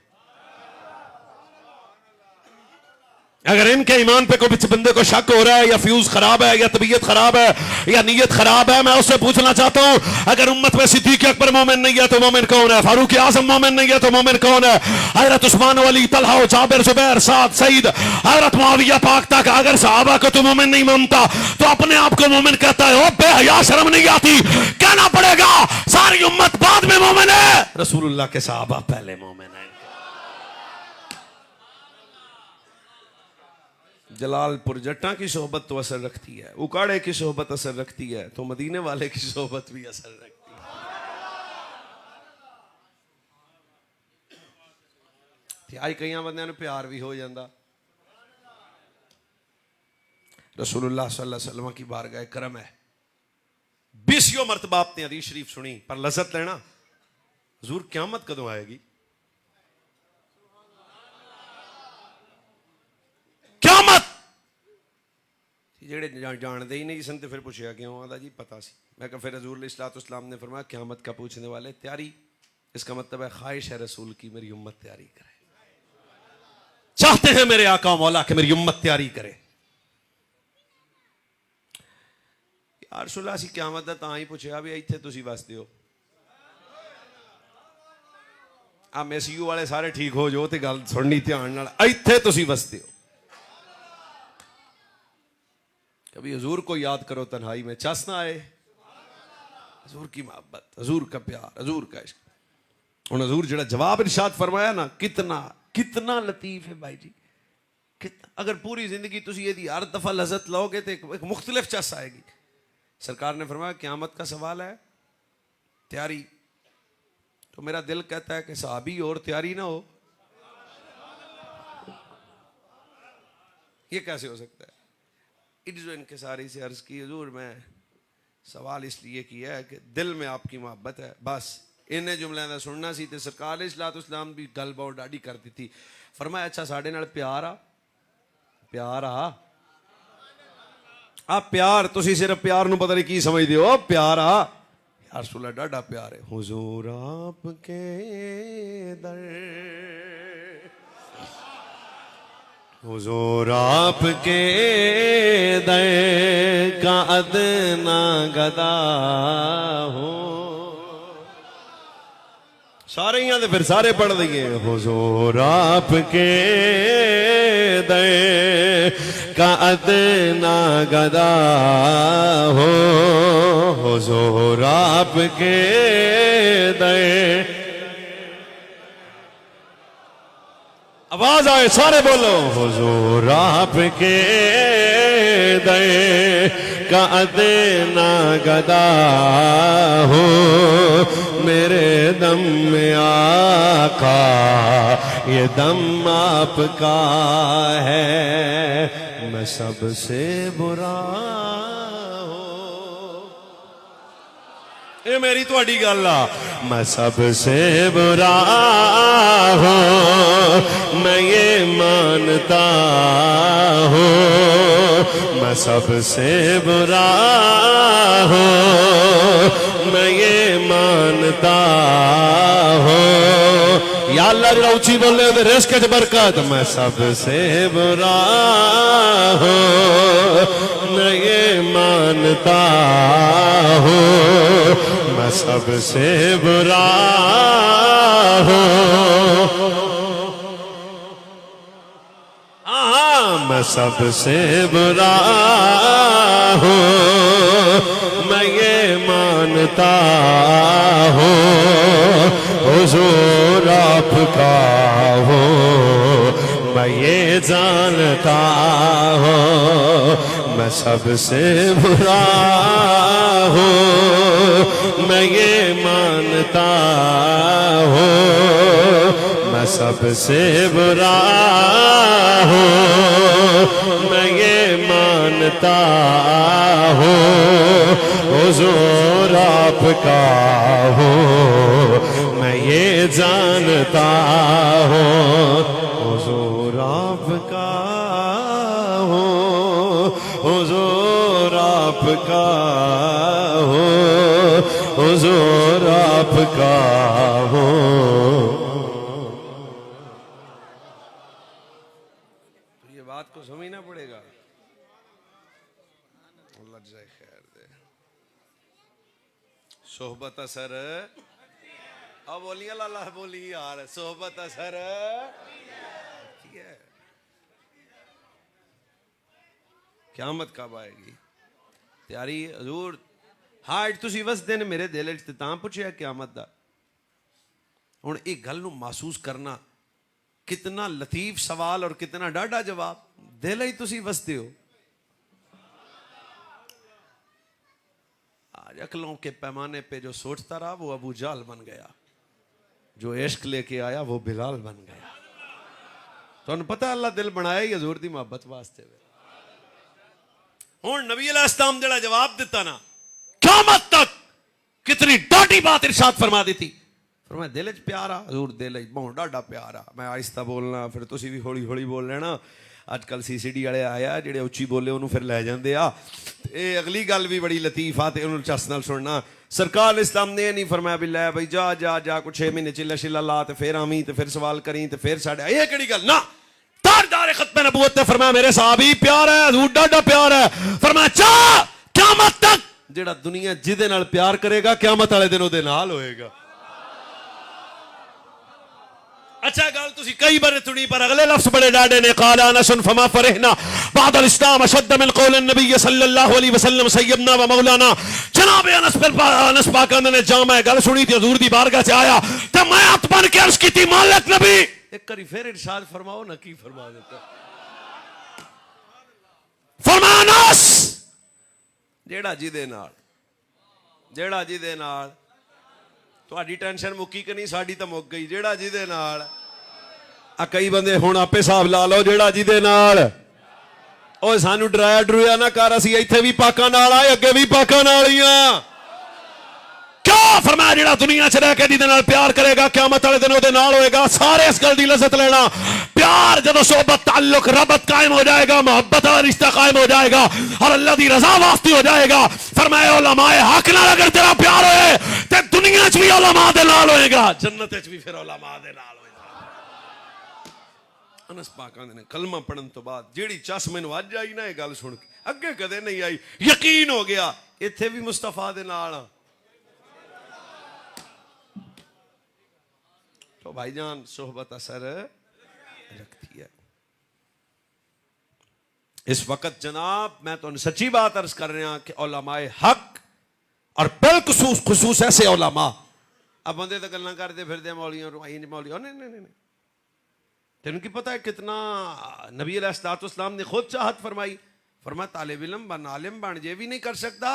[SPEAKER 1] अगर इनके ईमान पे कोई बंदे को शक हो रहा है या फ्यूज खराब है या तबीयत खराब है या नीयत खराब है, मैं उससे पूछना चाहता हूं अगर उम्मत में सिद्दीक अकबर मोमिन नहीं है तो मोमिन कौन है? फारूक आजम मोमिन नहीं है तो मोमिन कौन है? हजरत उस्मान वली तलहा जाबिर जुबैर साद सईद हजरत मुआविया पाक तक अगर सहाबा को तो मोमिन नहीं मानता तो अपने आप को मोमिन कहता है। ओ बेहया शर्म नहीं आती? कहना पड़ेगा सारी उम्मत बाद में मोमिन है, रसूलुल्लाह के सहाबा पहले मोमिन है। जलालपुर जट्टा की सोहबत तो असर रखती है, उकाड़े की सोहबत असर रखती है, तो मदीने वाले की सोहबत भी असर रखती है। आज कई बंदे ने प्यार भी हो जाता। रसूलुल्लाह सल्लल्लाहु अलैहि वसल्लम की बारगाह करम है, 20 मरतबा आपने हदीस शरीफ सुनी, पर लज़्ज़त लेना हुजूर क़यामत कदों आएगी? क़यामत जेड़े जानते ही नहीं सन तो फिर पूछा क्यों? आदा जी पता सी। मैं कहा फिर हजूर अलैहिस्सलाम ने फरमाया क़यामत का पूछने वाले तैयारी, इसका मतलब है ख्वाहिश है रसूल की मेरी उम्मत तैयारी करे, चाहते हैं मेरे आका मौला कि मेरी उम्मत तैयारी करे। यार रसूलुल्लाह सी क़यामत दा तां ही पूछा भी इत्थे तुसी वसदे हो, आ MSU वाले सारे ठीक हो जाओ तो गल सुननी ध्यान नाल, इत्थे तुसी वसदे हो। कभी हुजूर को याद करो तन्हाई में, चस ना आए। हुजूर की मोहब्बत, हुजूर का प्यार, हुजूर का इश्क। और हुजूर जड़ा जवाब इरशाद फरमाया ना, कितना कितना लतीफ है भाई जी। अगर पूरी जिंदगी तुसी ये हर दफा लज़त लोगे तो एक मुख्तलिफ चस आएगी। सरकार ने फरमाया क़यामत का सवाल है तैयारी, तो मेरा दिल कहता है कि सहाबी और तैयारी ना हो, ये कैसे हो सकता है। इज्जो इनकिसारी से अर्ज की, हुजूर मैं सवाल इसलिए किया है कि दिल में आपकी मोहब्बत है, बस इन्हें जुमलियां दा सुनना सी। ते सरकार इस्लाम भी गल बहुत डाढ़ी कर दी थी। फरमाया अच्छा साढ़े नाल प्यार आ, प्यार आ प्यार, तुसी सिर्फ प्यार नूं पता नहीं की समझदे हो। प्यार आ यार रसूल डाढ़ा प्यार है। हुजूर आपके दर, हुजूर आपके दर का अदना गदा हो। सारे यहाँ फिर सारे पढ़ देंगे। हुजूर आपके दर का अदना गदा हो, हुजूर आपके दर। आवाज आए सारे बोलो। हुजूर आपके दर का अदना गदा हो, मेरे दम में आका ये दम आपका है, मैं सबसे बुरा हूं। ये मेरी थोड़ी गल आ। मैं सबसे बुरा हूं, मैं ये मानता हूं, मैं सबसे बुरा हूं, मैं ये मानता हूं। या अल्लाह जरा ऊंची बोले तो रिस्क च बरकत। मैं सबसे बुरा हूं, मैं ये मानता हूं, मैं सबसे बुरा हूं। मैं सबसे बुरा हूं, मैं ये मानता हूं, हुजूर आपका हूं, मैं ये जानता हूं। मैं सबसे बुरा हूं, मैं ये मानता हूं, मैं सबसे बुरा हूं, मैं ये मानता हूं, हुजूर आपका हूं, मैं ये जानता हूं, हुजूर आपका हूं, हुजूर आपका हूं, हुजूर आपका हूं। बात को समझना पड़ेगा। अल्लाह जज़ाए खैर दे। सोहबत असर, अब बोलिए लाला बोली यार, सोहबत असर क़यामत कब आएगी। तैयारी हजूर हाँ तुसी बस दिन मेरे दिल च तां पुछया क़यामत दा। हुण इह गल नूं महसूस करना कितना लतीफ सवाल और कितना डाढ़ा जवाब। दिल ही तुसी वसते हो। आज अकलों के पैमाने पे जो सोचता रहा वो अबू जाल बन गया, जो इश्क लेके आया वो बिलाल बन गया। तो पता अल्लाह दिल बनाया ही हजूर दी मोहब्बत वास्ते। हुण नबी अलैहिस्सलाम जड़ा जवाब दिता ना, क़यामत तक कितनी डाढ़ी बात इरशाद फरमा दी थी। फरमाया दिल च प्यार आ, हजूर दिल च बहुत डाढ़ा प्यार आ। मैं आहिस्ता बोलना, फिर तुसी भी हौली हौली बोल लेना। अजकल CCD वाले आया जेडे उच्ची बोले उन्होंने फिर लै जाते आ। ये अगली गल भी बड़ी लतीफ आ, तो उन्होंने चस नाल सुनना। सरकार इस्लाम ने नहीं फरमाया भी लै भाई जा जा जा कुछ 6 महीने चिल्ला शिल्ला ला तो फिर आवी तो फिर सवाल करी तो फिर साढ़े ये केड़ी गल ना। ताजदार खत्म नबूवत ने फरमाया मेरे साहबी प्यार है, हजूर डाढ़ा प्यार है। फरमाया चा क़यामत तक जेड़ा दुनिया जिदे नाल प्यार करेगा क़यामत वाले दिन उहदे नाल होएगा। अच्छा गल तुसी कई बार सुनी पर अगले लफ्ज बड़े डाढ़े ने, काला नसन फमा फरहना बादल इस्लाम अशद्द मिन कौल नबी सल्लल्लाहु अलैहि वसल्लम सैयदना व मौलाना जनाब अनस पाक ने जामा गल सुनी थी हजूर दी बारगाह से आया ते मैं हथ बन के अर्ज की थी मालिक नबी एक बारी फिर इरशाद फरमाओ ना की फरमा देता फरमानस जेड़ा जिदे नाल ਤੁਹਾਡੀ ਟੈਨਸ਼ਨ ਮੁੱਕੀ ਕਿ ਨਹੀਂ ਸਾਡੀ ਤਾਂ ਮੁੱਕ ਗਈ ਜਿਹੜਾ ਜਿਹਦੇ ਨਾਲ ਆ ਕਈ ਬੰਦੇ ਹੁਣ ਆਪੇ ਹਿਸਾਬ ਲਾ ਲਓ ਜਿਹੜਾ ਜਿਹਦੇ ਨਾਲ ਓਏ ਸਾਨੂੰ ਡਰਾਇਆ ਡਰੂਇਆ ਨਾ ਕਰ ਅਸੀਂ ਇੱਥੇ ਵੀ ਪਾਕਾਂ ਨਾਲ ਆਏ ਅੱਗੇ ਵੀ ਪਾਕਾਂ ਨਾਲ ਹੀ ਆ ਕਿਉਂ ਫਰਮਾਇਆ ਜਿਹੜਾ ਦੁਨੀਆ 'ਚ ਰਹਿ ਕੇ ਜਿਹਦੇ ਨਾਲ ਪਿਆਰ ਕਰੇਗਾ ਕਿਆਮਤ ਵਾਲੇ ਦਿਨ ਉਹਦੇ ਨਾਲ ਹੋਏਗਾ ਸਾਰੇ ਇਸ ਗੱਲ ਦੀ ਲਜ਼ਤ ਲੈਣਾ प्यार जब सोहबत ताल्लुक रबत कायम हो जाएगा मोहब्बत और रिश्ता कायम हो जाएगा और अल्लाह की रजा वास्ते हो जाएगा फरमाया उलमाए हक नाल अगर तेरा प्यार होए ते दुनिया च भी उलमा दे नाल होएगा जन्नत च भी फिर उलमा दे नाल होएगा अनस पाक ने कलमा पढ़न तो बाद जेड़ी चस मैनू अज आई ना ये गल सुन के अगे कदे नहीं आई यकीन हो गया इत्थे भी मुस्तफा दे नाल तो भाईजान सोहबत असर रखती है इस वक्त जनाब मैं तो सच्ची बात अर्ज कर रहा कि उलमाए हक और बिलखुसूस ऐसे उलमा अब बंदे तो गल्लां करते फिरदे मौलियों नहीं तेन की पता है कितना नबी अलैहिस्सलाम ने खुद चाहत फरमाई फरमाया तालिब इल्म बन आलिम बन जे भी नहीं कर सकता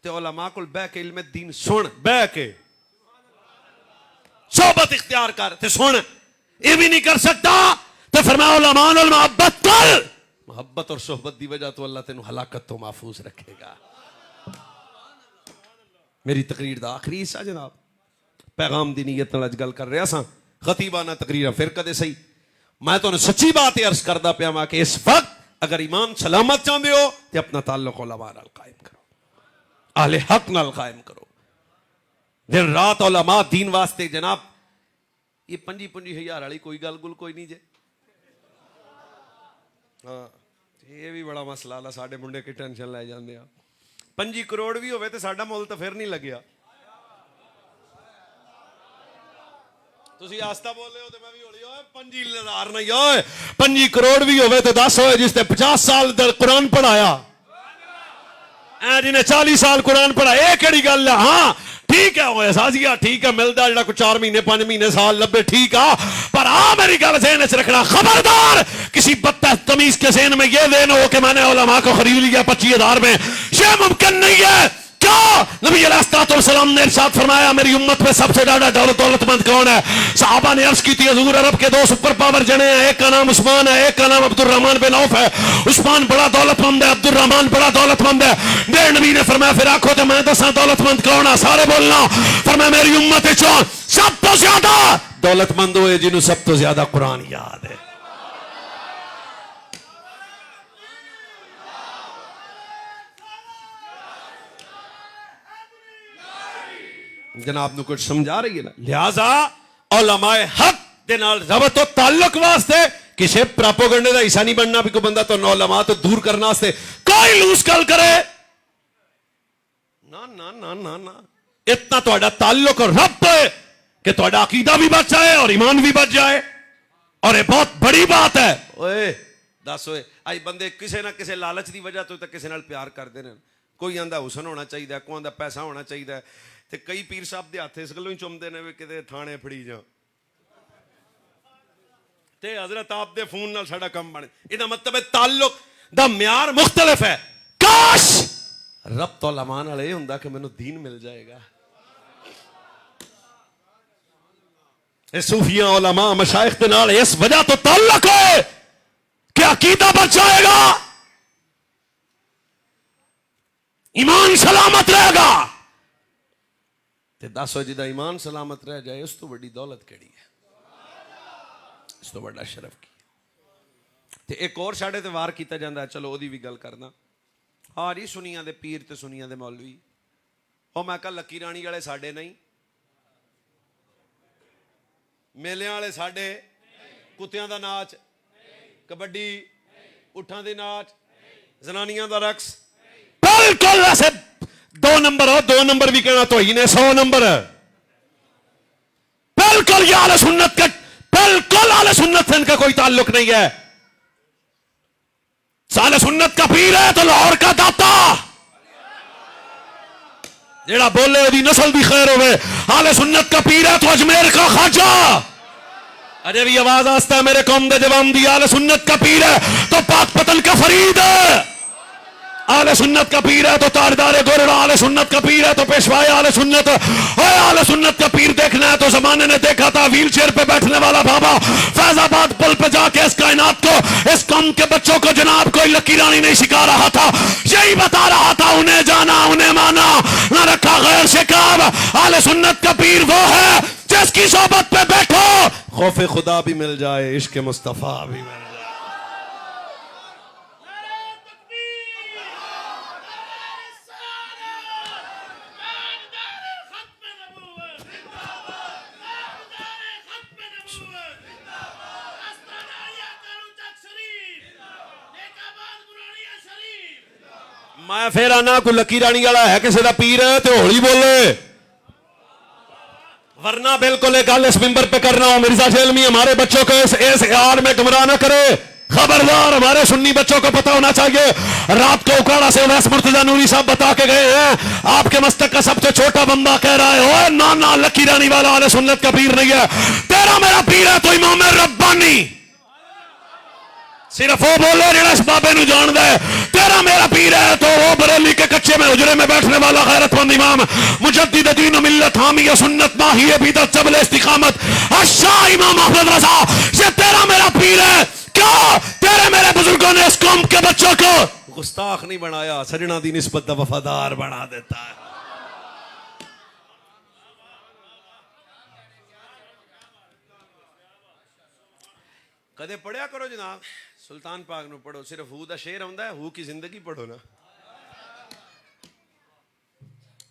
[SPEAKER 1] तो उलमा कोल बह के इल्म दीन सुन बह के सोहबत इख्तियार कर ते सुन ये भी नहीं कर सकता तो फरमाया उलमा और मोहब्बत कर मोहब्बत और सोहबत की वजह तो अल्लाह तेनू हलाकत तो महफूज रखेगा मेरी तकरीर दा आखिरी हिस्सा जनाब पैगाम दी नीयत नाल अज गल कर रहा सा खतीबाना तकरीर फिर कदे सही मैं तो सच्ची बात अर्ज करदा पिया वा कि इस वक्त अगर ईमान सलामत चाहते हो तो अपना ताल्लुक उलमा नाल कायम करो आहले हक नाल कायम करो दिन रात उलमा दीन वास्ते जनाब ये 50,000 वाली कोई गल गुल कोई नहीं जे हाँ ये भी बड़ा मसला ला साडे मुंडे की टेंशन लै जांदे आ 5 करोड़ भी होवे ते साडा मुल तो फिर नहीं लग्या तुसी आस्ता बोल रहे हो तो मैं भी होली ओए 5,000 नहीं ओए 5 करोड़ भी होवे तो 10 होए जिसने 50 साल कुरान पढ़ाया जिन्हें 40 साल कुरान पढ़ा ये केड़ी गल है हाँ ठीक है वो एहसासिया ठीक है मिलता जो कुछ 4 महीने 5 महीने साल लब्बे ठीक है पर मेरी गल ज़हन च रखना खबरदार किसी बदतमीज के ज़हन में ये देना हो कि मैंने उलमा को खरीद लिया 25,000 में ये मुमकिन नहीं है क्या नबी अलैहिस्सलाम ने इरशाद फरमाया मेरी उम्मत में सबसे ज्यादा दौलतमंद कौन है सहाबा ने अर्ज की थी हुजूर अरब के 2 सुपर पावर जने हैं एक का नाम उस्मान है एक का नाम अब्दुर्रहमान बिन औफ है उस्मान बड़ा दौलतमंद है अब्दुर्रहमान बड़ा दौलतमंद है मेरे नबी ने फरमाया फिर आखो तो मैं दसा दौलतमंद कौन है सारे बोलना फरमाया मेरी उम्मत सब तो ज्यादा दौलतमंद हुए जिन्होंने सब तो ज्यादा कुरान याद है जनाब नू कुछ समझा रही है ना लिहाजा उलमाए हक दे नाल रबत तो ताल्लुक वास्ते किसी प्रोपेगेंडे का हिस्सा नहीं बनना भी कोई बंदा तो उलमा तो दूर करने वास्ते कोई लूज गल करे ना ना ना ना ना इतना तो ताल्लुक और रब है कि तो अकीदा भी बच जाए और ईमान भी बच जाए और ये बहुत बड़ी बात है ओए दस ओए आज बंदे किसी ना किसी लालच की वजह तो किसी नाल प्यार करते हैं कोई आंदा हुसन होना चाहिए कोई आंदा पैसा होना चाहिए ते कई पीर साहब दे हाथ इस गलों ही चुमते ने कि थाने फड़ी जा ते हजरत आप दे फोन नाल साडा काम बने इहदा मतलब है ताल्लुक दा म्यार मुख्तलिफ है काश रब तो उलमा नाल इह हुंदा कि मैनूं दीन मिल जाएगा ए सूफियां उलमा मशाइख दे नाल इस वजह तो ताल्लुक है कि अकीदा बच जाएगा ईमान सलामत रहेगा ते 10 जिदा ईमान सलामत रह जाए उस तो बड़ी दौलत केड़ी है इस तो बड़ा शरफ की ते एक और साढ़े ते वार किया जाता है चलो ओदी भी गल करना हाँ जी सुनिया दे पीर ते सुनिया दे मौलवी और मैं कहा लकी राणी वाले साडे नहीं मेलियां वाले साडे कुत्तियां दा नाच कबड्डी उठां दे नाच जनानियां दा रक्स बिल्कुल ऐसे 2 नंबर हो 2 नंबर भी कहना तो ही ने 100 नंबर बिल्कुल ये आले सुन्नत का बिल्कुल आले सुन्नत से इनका कोई ताल्लुक नहीं है साले सुन्नत का पीर है तो लाहौर का दाता जेड़ा बोले ओदी नस्ल दी खैर होवे। आले सुन्नत का पीर है तो अजमेर का खाजा। अरे भी आवाज आस्ता है मेरे कौम दे जवान दी। आले सुन्नत का पीर है तो पाकपतन का फरीद है। आले सुन्नत का पीर है तो तारदारे गोरड़ा। आले सुन्नत का पीर है तो पेशवाए आले सुन्नत। ओए आले सुन्नत का पीर देखना है तो जमाने ने देखा था व्हील चेयर पे बैठने वाला बाबा फैजाबाद पुल पे जाके इस कायनात को, इस कौम के बच्चों को जनाब कोई लकी रानी नहीं सिखा रहा था, यही बता रहा था उन्हें जाना उन्हें माना ना रखा गैर से काम। आले सुन्नत का पीर वो है जिसकी सोबत पे बैठो खौफे खुदा भी मिल जाए, इश्क मुस्तफा भी मिल जाए। मैं फिर आना कोई लकी रानी वाला है किसी का पीर है तो होली बोले, वरना बिल्कुल एक गल इस मिंबर पे करना हो मिर्जा जेलमी हमारे बच्चों को इस आड़ में गुमराह न करे। खबरदार, हमारे सुन्नी बच्चों को पता होना चाहिए। रात को उकाड़ा से वैस मुर्तजा नूरी साहब बता के गए हैं आपके मस्तक का सबसे छोटा बंदा कह रहा है ओए ना ना लकी रानी वाला आले सुन्नत का पीर नहीं है, तेरा मेरा पीर है तो इमाम रब्बानी। सिर्फ वो बोले जेड़ा इस बाबे नू जानदा है। तेरा मेरा पीर है तो वो बरेली के कच्चे में हुजरे में बैठने वाला गैरतमंद इमाम मुजद्दिद दीन मिल्लत हामी सुन्नत माही बिदअत सबल इस्तिकामत शाह इमाम अहमद रजा, ये तेरा मेरा पीर है। क्या तेरे मेरे बुजुर्गों ने इस कौम के बच्चों को गुस्ताख नहीं बनाया, सजना दी निस्बत वफादार बना देता है। कदे पढ़िया करो जनाब सुल्तान पाक नू पढ़ो, सिर्फ हू दा शेर आंदा है, हू की जिंदगी पढ़ो ना।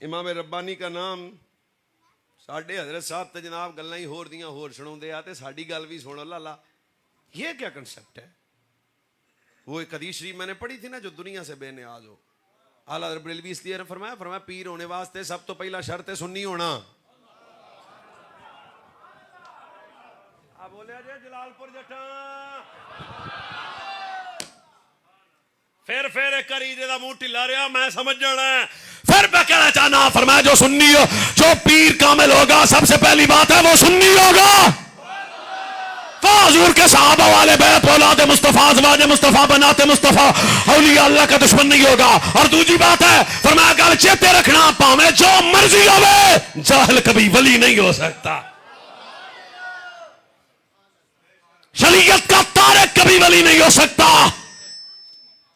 [SPEAKER 1] इमाम रब्बानी का नाम साढ़े हजरत साहब तो जनाब गल्लां ही होर दियां होर सुनाउंदे आ ते साडी गल भी सुनो लाला। ये क्या कंसेप्ट है? वो एक हदीस शरीफ मैंने पढ़ी थी ना जो दुनिया से बेनियाज हो। आला हज़रत बरेलवी इसलिए फरमाया पीर होने वास्ते सब तो पहला शर्त है सुन्नी होना। बोले जलालपुर जटा फिर एक करी जेदा मुंह ढिला रहा मैं समझ जाना है। फिर मैं कहना चाहना फरमाया जो सुन्नी हो, जो पीर कामिल होगा सबसे पहली बात है वो सुन्नी होगा। हुजूर के सहाबा वाले बैत औलाद मुस्तफा अज़वाज मुस्तफा बनाते मुस्तफा औलिया अल्लाह का दुश्मन नहीं होगा। और दूसरी बात है फरमाया गल चेते रखना पावे जो मर्जी होवे जाहिल कभी वली नहीं हो सकता, शरीयत का तारिक कभी वली नहीं हो सकता।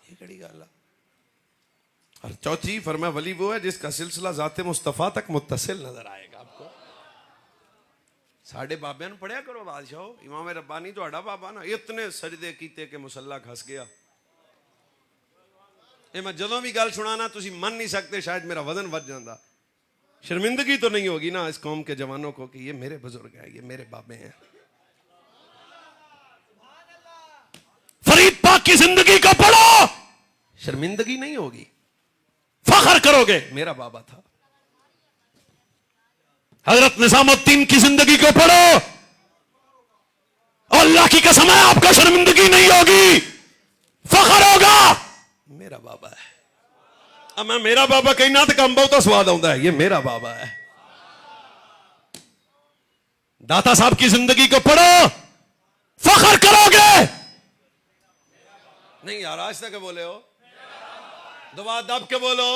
[SPEAKER 1] ये कड़ी गल है। और चौथी फरमाया वली वो है जिसका सिलसिला जाते मुस्तफा तक मुत्तसिल नजर आएगा आपको। साढ़े बाबे ने पढ़िया करो बादशाह इमाम रब्बानी तो बाबा ना इतने सजदे कीते कि मुसल्ला खस गया। ये मैं जदों भी गल सुनाना तुसी मन नहीं सकते, शायद मेरा वजन बढ़ जाता। शर्मिंदगी तो नहीं होगी ना इस कौम के जवानों को कि ये मेरे बुजुर्ग हैं, ये मेरे बाबे हैं। फरीद पाक की जिंदगी को पढ़ो, शर्मिंदगी नहीं होगी, फख्र करोगे मेरा बाबा था। हजरत निजामुद्दीन की जिंदगी को पढ़ो, अल्लाह की कसम है आपको शर्मिंदगी नहीं होगी, फख्र होगा मेरा बाबा है। अब मैं मेरा बाबा कहना तो कम बहुत स्वाद आता है, ये मेरा बाबा है। दाता साहब की जिंदगी को पढ़ो, फख्र करोगे। नहीं यार आज तक बोले हो, दुआ दब के बोलो।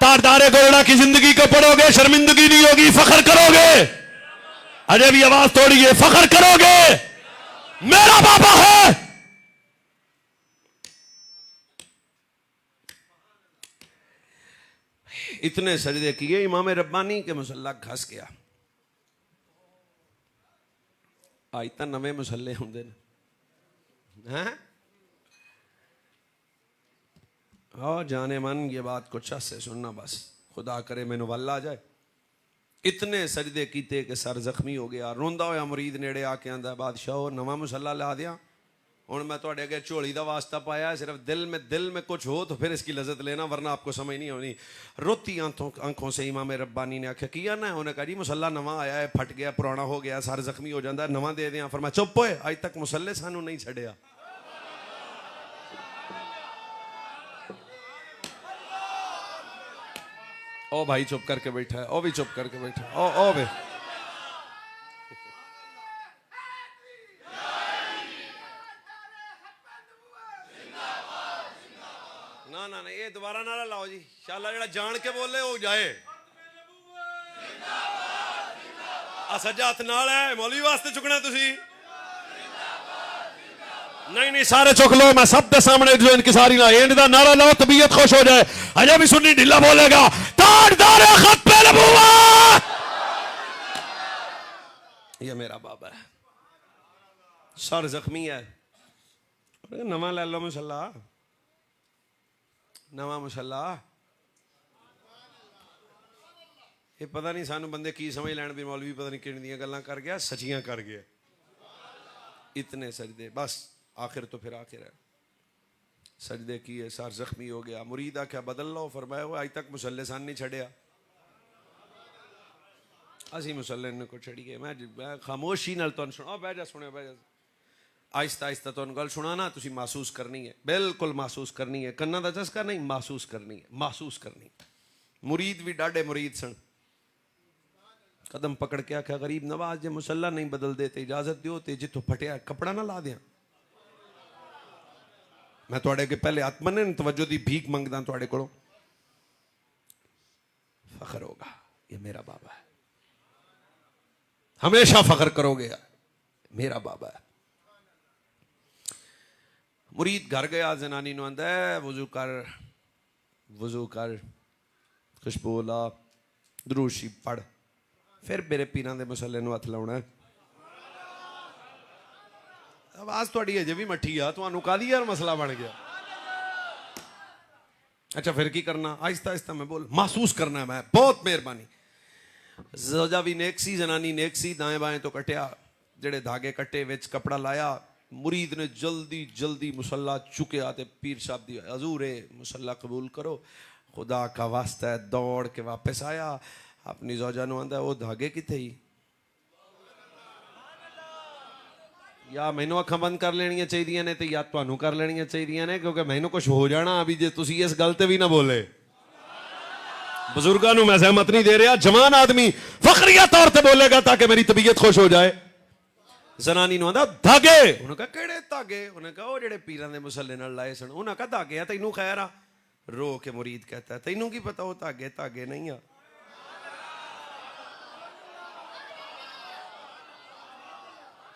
[SPEAKER 1] तारदारे गोरडा की जिंदगी को पढ़ोगे, शर्मिंदगी नहीं होगी, फख्र करोगे। अजय भी आवाज तोड़िए, फख्र करोगे मेरा बाबा है। इतने सजदे किए इमाम रब्बानी के मुसल्ला घस गया। आज तो नवे मुसल्ले होंगे हैं। हाँ जाने मन ये बात कुछ से सुनना बस, खुदा करे मैनू वल आ जाए। इतने सजदे कीते कि सर जख्मी हो गया। रोंदा होया मुरीद नेड़े आके आंदा बादशाह नवा मुसल्ला ला दिया, हुण मैं तुहाडे अगे झोली का वास्ता पाया, सिर्फ दिल में कुछ हो तो फिर इसकी लज्जत लेना, वरना आपको समझ नहीं होनी। रोती आंखों से इमाम रब्बानी ने आख्या किया ना, उन्हें कहा जी मुसल्ला नवा आया है, फट गया, पुराना हो गया, सर जख्मी हो जाता है, नवा दे दें। फिर मैं चुप होए, अज तक मुसल्ले सानू नहीं छड़िया। ओ भाई चुप करके बैठा है, ओ भी चुप करके बैठा है, ओ वे ना ना ना, ये दोबारा नारा लाओ जी, शाला जेड़ा जान के बोले हो जाए। आ सज्जा हथ नाल है, मौलवी वास्ते चुकना तुसी नहीं नहीं, सारे चुक लो। मैं सब के सामने जो इनकिसारी ला एंड दा नारा लाओ, तबीयत खुश हो जाए। अजय भी सुन्नी ढीला बोलेगा, ताजदार खत्मे नबूवत, ये मेरा बाबा है। सर जख्मी है, नवा ले लो मुसल्ला, नवा मुसल्ला। ये पता नहीं सानू बंदे की समझ लैन भी, मौलवी पता नहीं किन दियां गल्लां कर गया, सचियां कर गया। इतने सजदे बस, आखिर तो फिर आखिर है। सजदे किए, सर जख्मी हो गया। मुरीद आख्या बदल लो, फरमाया वो अज तक मुसल्ले सन नहीं छड़िया, असी मुसल्ले को छड़िए। मैं खामोशी नाल तुहानू सुना, बह जा सुने, बह जा। आहिस्ता आहिस्ता तुहानू गल सुना ना, तुसी महसूस करनी है, बिल्कुल महसूस करनी है। कन्ना दा चस्का नहीं, महसूस करनी है, महसूस करनी। मुरीद भी डाढ़े मुरीद सन, कदम पकड़ के आख्या गरीब नवाज जे मुसल्ला नहीं बदल देते इजाजत दियो, ते जिथों फटिया कपड़ा ना ला दिया। मैं तुहाडे अगे पहले हाथ बन्ने तवज्जो दी भीख मंगदा तुहाडे कोलों, फखर होगा ये मेरा बाबा है, हमेशा फखर करोगे मेरा बाबा है। मुरीद घर गया, जनानी नु आंदा है वजू कर, खुशबू ला, दुरूद शरीफ पढ़, फिर मेरे पीरां दे मुसल्ले नु हथ लाउणा है। आवाज थोड़ी अजे भी मठी आ, तुहानू कादी यार मसला बन गया। अच्छा फिर की करना, आहिस्ता आहिस्ता मैं बोल, महसूस करना है। मैं बहुत मेहरबानी, ज़ौजा भी नेक सी, जनानी नेक सी, दाएं बाएं तो कटिया, जेड़े धागे कट्टे विच कपड़ा लाया। मुरीद ने जल्दी जल्दी मुसल्ला चुकया ते पीर साहब दी हजूर मुसल्ला कबूल करो, खुदा का वास्ता है। दौड़ के वापस आया, अपनी ज़ौजा नु आंदा वो धागे किथे ही, या मैनू अखां बंद कर लेनियां चाहिए ने, या तुहानू कर लेनियां चाहिए ने, क्योंकि मैनू कुछ हो जाना अभी जे तुसी इस गल ते भी ना बोले। बुजुर्गां नू मैं सहमत नहीं दे रहा, जवान आदमी फखरिया तौर ते बोलेगा ताकि मेरी तबीयत खुश हो जाए। जनानी नू आंदा धागे, उन्होंने कहा केड़े धागे, उन्हें कहा वो जेड़े पीरां दे मुसल्ले नाल लाए सन। उन्हें कहा धागे आ, तैनू खैर आ। रो के मुरीद कहता है तैनू की पता वो धागे नहीं आ।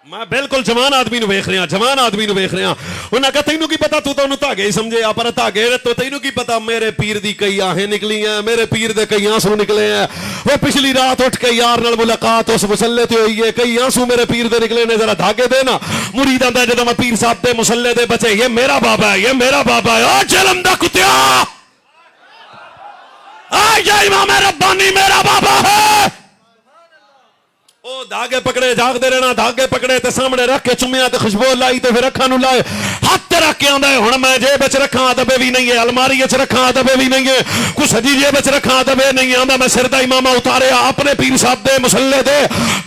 [SPEAKER 1] मैं बिल्कुल जवान आदमी नु वेख रहा, जवान आदमी नु वेख रहा। उन्हें कहा तैनू की पता, तू तो उन्होंने धागे ही समझे आ, पर धागे तो तैनू की पता मेरे पीर दी कई आहें निकली हैं, मेरे पीर दे कई आंसू निकले हैं। वो पिछली रात उठ के यार नाल मुलाकात उस मुसल्ले ते हुई है, कई आंसू मेरे पीर दे निकले ने, जरा धागे दे ना। मुरीद आंदा जदों मैं पीर साहब दे मुसल्ले दे बचे, ये मेरा बाबा है, ये मेरा बाबा है। ओ जलम दा कुत्तिया, आ जा इमाम रब्बानी मेरा बाबा है। ओ धागे पकड़े, जागते रहना, धागे पकड़े ते सामने रख के चुमिया ते खुशबू लाई ते फिर अखां नू लाए, हाथ रख के आंदा है हुण मैं जेब विच रखां दबे भी नहीं है, अलमारी विच रखां दबे भी नहीं है, कुछ सजी जेब विच रखां दबे नहीं है। आंदा मैं सिर दा इमामा उतारिया, अपने पीर साहब दे मुसल्ले दे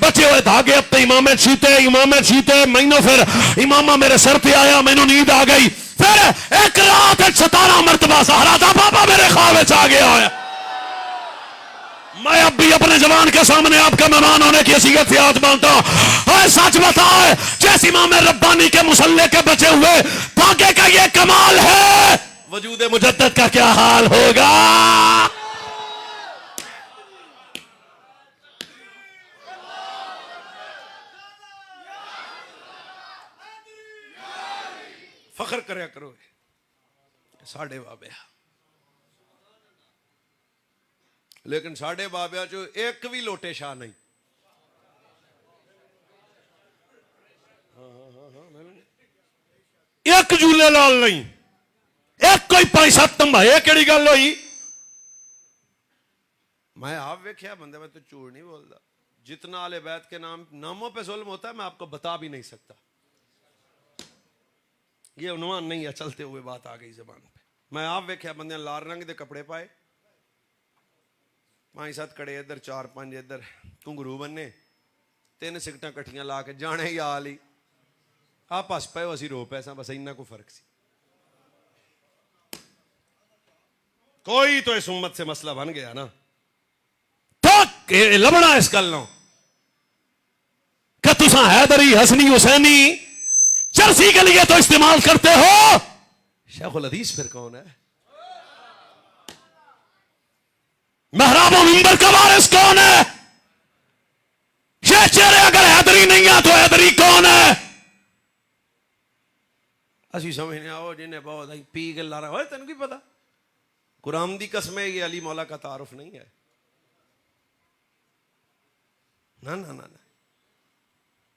[SPEAKER 1] बचे हुए धागे अपने इमामे छीते, मैनू फिर इमामा मेरे सिर ते आया, मैनू नींद आ गई। फिर एक रात 17 मरतबा सहरा दा बाबा मेरे ख्वाब विच आ गया है। मैं अब भी अपने जवान के सामने आपका मेहमान होने की हैसियत से हाथ मानता हूं। सच बताओ, जैसे इमाम रब्बानी के मुसल्ले के बचे हुए धागे का ये कमाल है, वजूद मुजद्दद का क्या हाल होगा। फखर करया करो साढ़े बाबे, लेकिन साढ़े बाबिया चो एक भी लोटे शाह नहीं। एक झूले लाल नहीं, एक कोई 5-7 तंबा, ये केड़ी गल होई। मैं आप वेख्या बंदे, मैं तो झूठ नहीं बोलता। जितना आले बैत के नामों पे जुल्म होता है मैं आपको बता भी नहीं सकता। ये उन्वान नहीं है, चलते हुए बात आ गई जबान पे। मैं आप वेख्या बंदे लाल रंग के कपड़े पाए, 5-7 कड़े इधर, 4-5 इधर, घुंगरू बन्ने, 3 सिगटां कट्ठियां ला के जाने ही हाल ही। आप हस पे असी रो पैसा, बस इन्ना को फर्क सी। कोई तो इस उम्मत से मसला बन गया ना, लबना इस गल कि तुसा हैदरी हसनी हुसैनी चरसी के लिए तो इस्तेमाल करते हो, शेखुल हदीस फिर कौन है? महराबो मिंबर का वारिस कौन है? ये चेहरे अगर हैदरी नहीं है तो हैदरी कौन है? असी समझने आओ जिन्हें बहुत पी के ला रहा हो, तेन की पता कुरान दी कसम है ये अली मौला का तारुफ नहीं है। ना ना ना ना,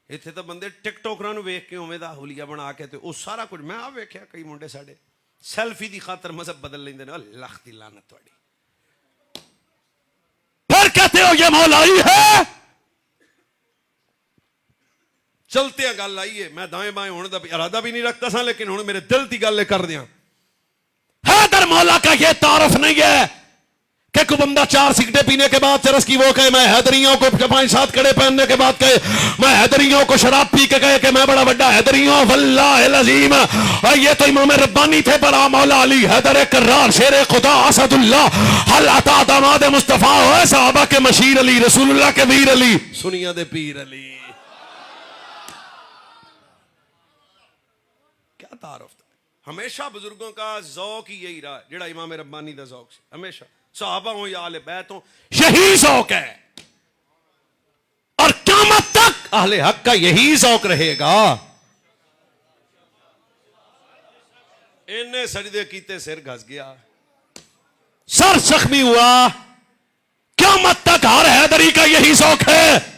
[SPEAKER 1] इत्थे तो बंदे टिकटॉकरां नूं वेख के उवें दा हुलिया बना के ते वो सारा कुछ। मैं आ वेख्या कई मुंडे साडे सेल्फी दी खातर मजहब बदल लेंदे ने। लख दी लानत तुहाडी। फिर कहते हो ये मौलाई है। चलते हैं गल आई है, मैं दाएं बाएं होने का इरादा भी नहीं रखता सा, लेकिन हुण मेरे दिल की गल कर दिया। हैदर मौला का ये तारुफ नहीं है कि कोई बंदा 4 सिगरेट पीने के बाद चरस की वो कहे मैं हैदरियों को, 5-7 कड़े पहनने के बाद कहे मैं हैदरियों को, शराब पी के कहे कि मैं बड़ा बड़ा हैदरी हूं। वल्लाहिल अज़ीम ये तो इमाम रब्बानी थे, पर मौला अली हैदर कर्रार शेर खुदा असदुल्लाह हल अता दामाद मुस्तफा हो साहबा के मशीर अली, रसूलुल्लाह के वीर अली, सुनिया दे पीर अली। क्या तारुफ था। हमेशा बुजुर्गों का ज़ौक़ ही यही रहा, जेड़ा इमाम रब्बानी दा ज़ौक़ से हमेशा सहाबा हो या आले बैत हो, यही ज़ौक़ है और क़यामत तक अहले हक का यही ज़ौक़ रहेगा। इन्हें सजदे कीते सिर घस गया, सर जख्मी हुआ। क़यामत तक हर हैदरी का यही ज़ौक़ है।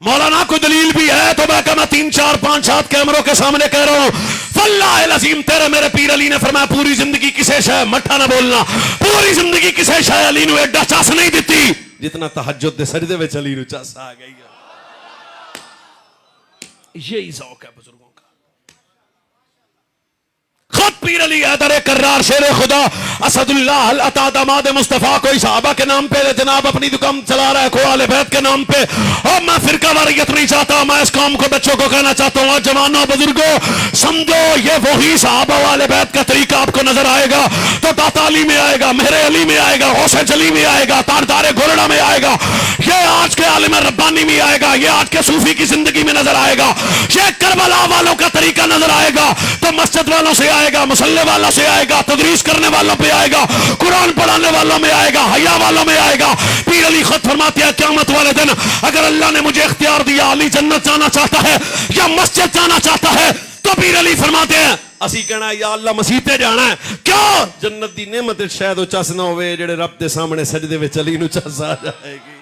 [SPEAKER 1] मौलाना कोई दलील भी है तो मैं 3, 4, 5, 7 कैमरों के सामने कह रहा हूं, वल्लाहिल अज़ीम तेरे मेरे पीर अली ने फरमाया पूरी जिंदगी किसे शय मठा ना बोलना, पूरी जिंदगी किसे शय अली नूं एडा चस नहीं दिती जितना तहज्जुद दे सजदे विच अली नूं चस आ गई है। यही ज़ौक़ है बुजुर्गों का। खुद पीर अली हैदर कर्रार शेर खुदा असदुल्लाह अल अता दामाद मुस्तफा कोई सहाबा के नाम पे जनाब अपनी दुकान चला रहा है, कोई आले बैत के नाम पे। और मैं फिरका वारियत नहीं चाहता, मैं इस कौम को बच्चों को कहना चाहता हूं जवानों बुजुर्गों समझो, ये वही सहाबा वाले बैत का तरीका आपको नजर आएगा तो दाता अली में आएगा, मेहरे अली में आएगा, गौसे अली में आएगा, तारदारे घोरड़ा में आएगा, ये आज के आलिम रब्बानी में आएगा, ये आज के सूफी की जिंदगी में नजर आएगा, ये करबला वालों का तरीका नजर आएगा तो मस्जिद वालों से आएगा, मुसल्ले वालों से आएगा, तदरीस करने वालों पे आएगा, कुरान पढ़ाने वालों में आएगा, हया वालों में आएगा। पीर अली खुद फरमाते हैं क़यामत वाले दिन अगर अल्लाह ने मुझे इख्तियार दिया, अली जन्नत जाना चाहता है या मस्जिद जाना चाहता है, तो पीर अली फरमाते हैं असी कहना या अल्लाह मसीते जाना है। क्यों? जन्नत दी नेमत शायद चस ना होवे जेड़े रब दे सामने सजदे विच अली नूं चस आ जाएगी।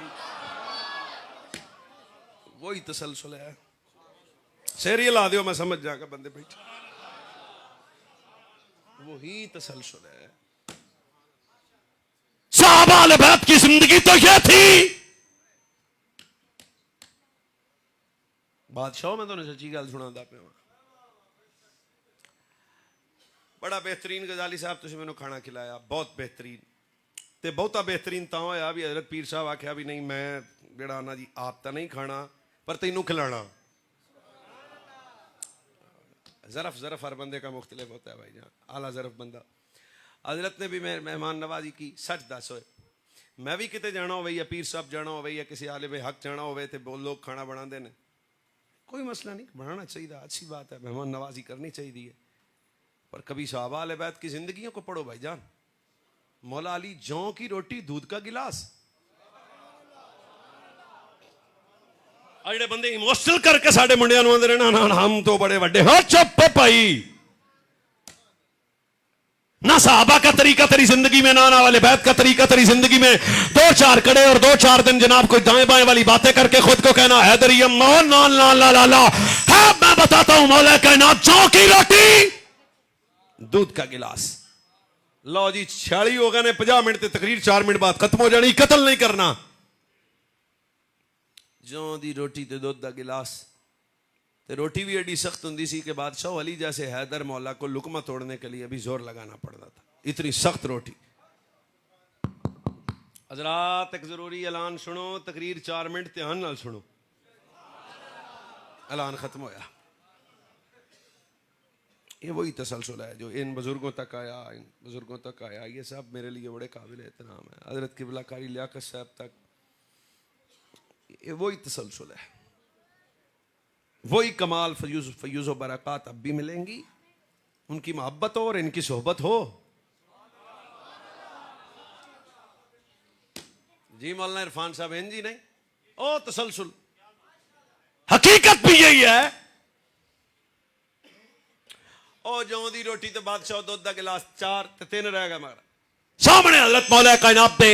[SPEAKER 1] वही तसलसल है। शेर ये ला दियो मैं समझ जाऊंगा बंदे बैठे, वही तसलसल है। सहाबा अहले बैत की जिंदगी तो ये थी। बादशाह मैं तो सच्ची गल सुनाता पे बड़ा बेहतरीन गजाली साहब तुसीं मैनूं खाना खिलाया, बहुत बेहतरीन ते बहुता बेहतरीन तां होया भी हजरत पीर साहब आख्या भी नहीं मैं जेड़ा ना जी आप तो नहीं खाना पर तैनूं खिलाना। ज़रफ़ हर बंदे का मुख्तलिफ होता है भाई जान, आला ज़रफ़ बंदा। हजरत ने भी मेहमान नवाजी की। सच दस होए मैं भी किते जाना हो या पीर साहब जाना हो या किसी आलिम हक जाना हो तो लोग खाना बनाते हैं, कोई मसला नहीं, बनाना चाहिए, अच्छी बात है, मेहमान नवाजी करनी चाहिए। पर कभी सहाबा अहले बैत की जिंदगियों को पढ़ो भाईजान। मौला अली जौ की रोटी दूध का गिलास। जेडे बंदे इमोशनल करके साडे मुंडियां नूं आंदे ना हम तो बड़े बड़े हो, चुप भाई। ना सहाबा का तरीका तेरी जिंदगी में, ना वाले बैत का तरीका तेरी जिंदगी में। 2-4 कड़े और 2-4 दिन जनाब कोई दाएं बाएं वाली बातें करके खुद को कहना हैदरी अम्मा ना ला ला ला ला है। मैं बताता हूं मौला कहना जौ की रोटी दूध का गिलास। लो जी 46 हो गए ने, 50 मिनट ते तकरीर 4 मिनट बाद खत्म हो जानी, कत्ल नहीं करना। जौ दी रोटी ते दूध का गिलास। ते रोटी भी एडी सख्त होंदी सी कि बादशाह अली जैसे हैदर मौला को लुकमा तोड़ने के लिए भी जोर लगाना पड़ता था, इतनी सख्त रोटी। हजरात एक जरूरी ऐलान सुनो, तकरीर 4 मिनट ध्यान नाल सुनो। ऐलान खत्म होया। ये वही तसलसल है जो इन बुजुर्गों तक आया, इन बुजुर्गों तक आया। ये सब मेरे लिए बड़े काबिल एहतराम है। हजरत किबला कारी लियाकत साहब तक, ये वही तसलसल है, वही कमाल फयूज़ व बरक़ात अब भी मिलेंगी। उनकी मोहब्बत हो और इनकी सोहबत हो। जी मौलाना इरफान साहब हैं जी, नहीं ओ तसलसल, हकीकत भी यही है। ओ जौं दी रोटी ते बादशाह दुध दा गिलास 4 ते 3 रह गया मगर सामने हजरत मौला कायनात दे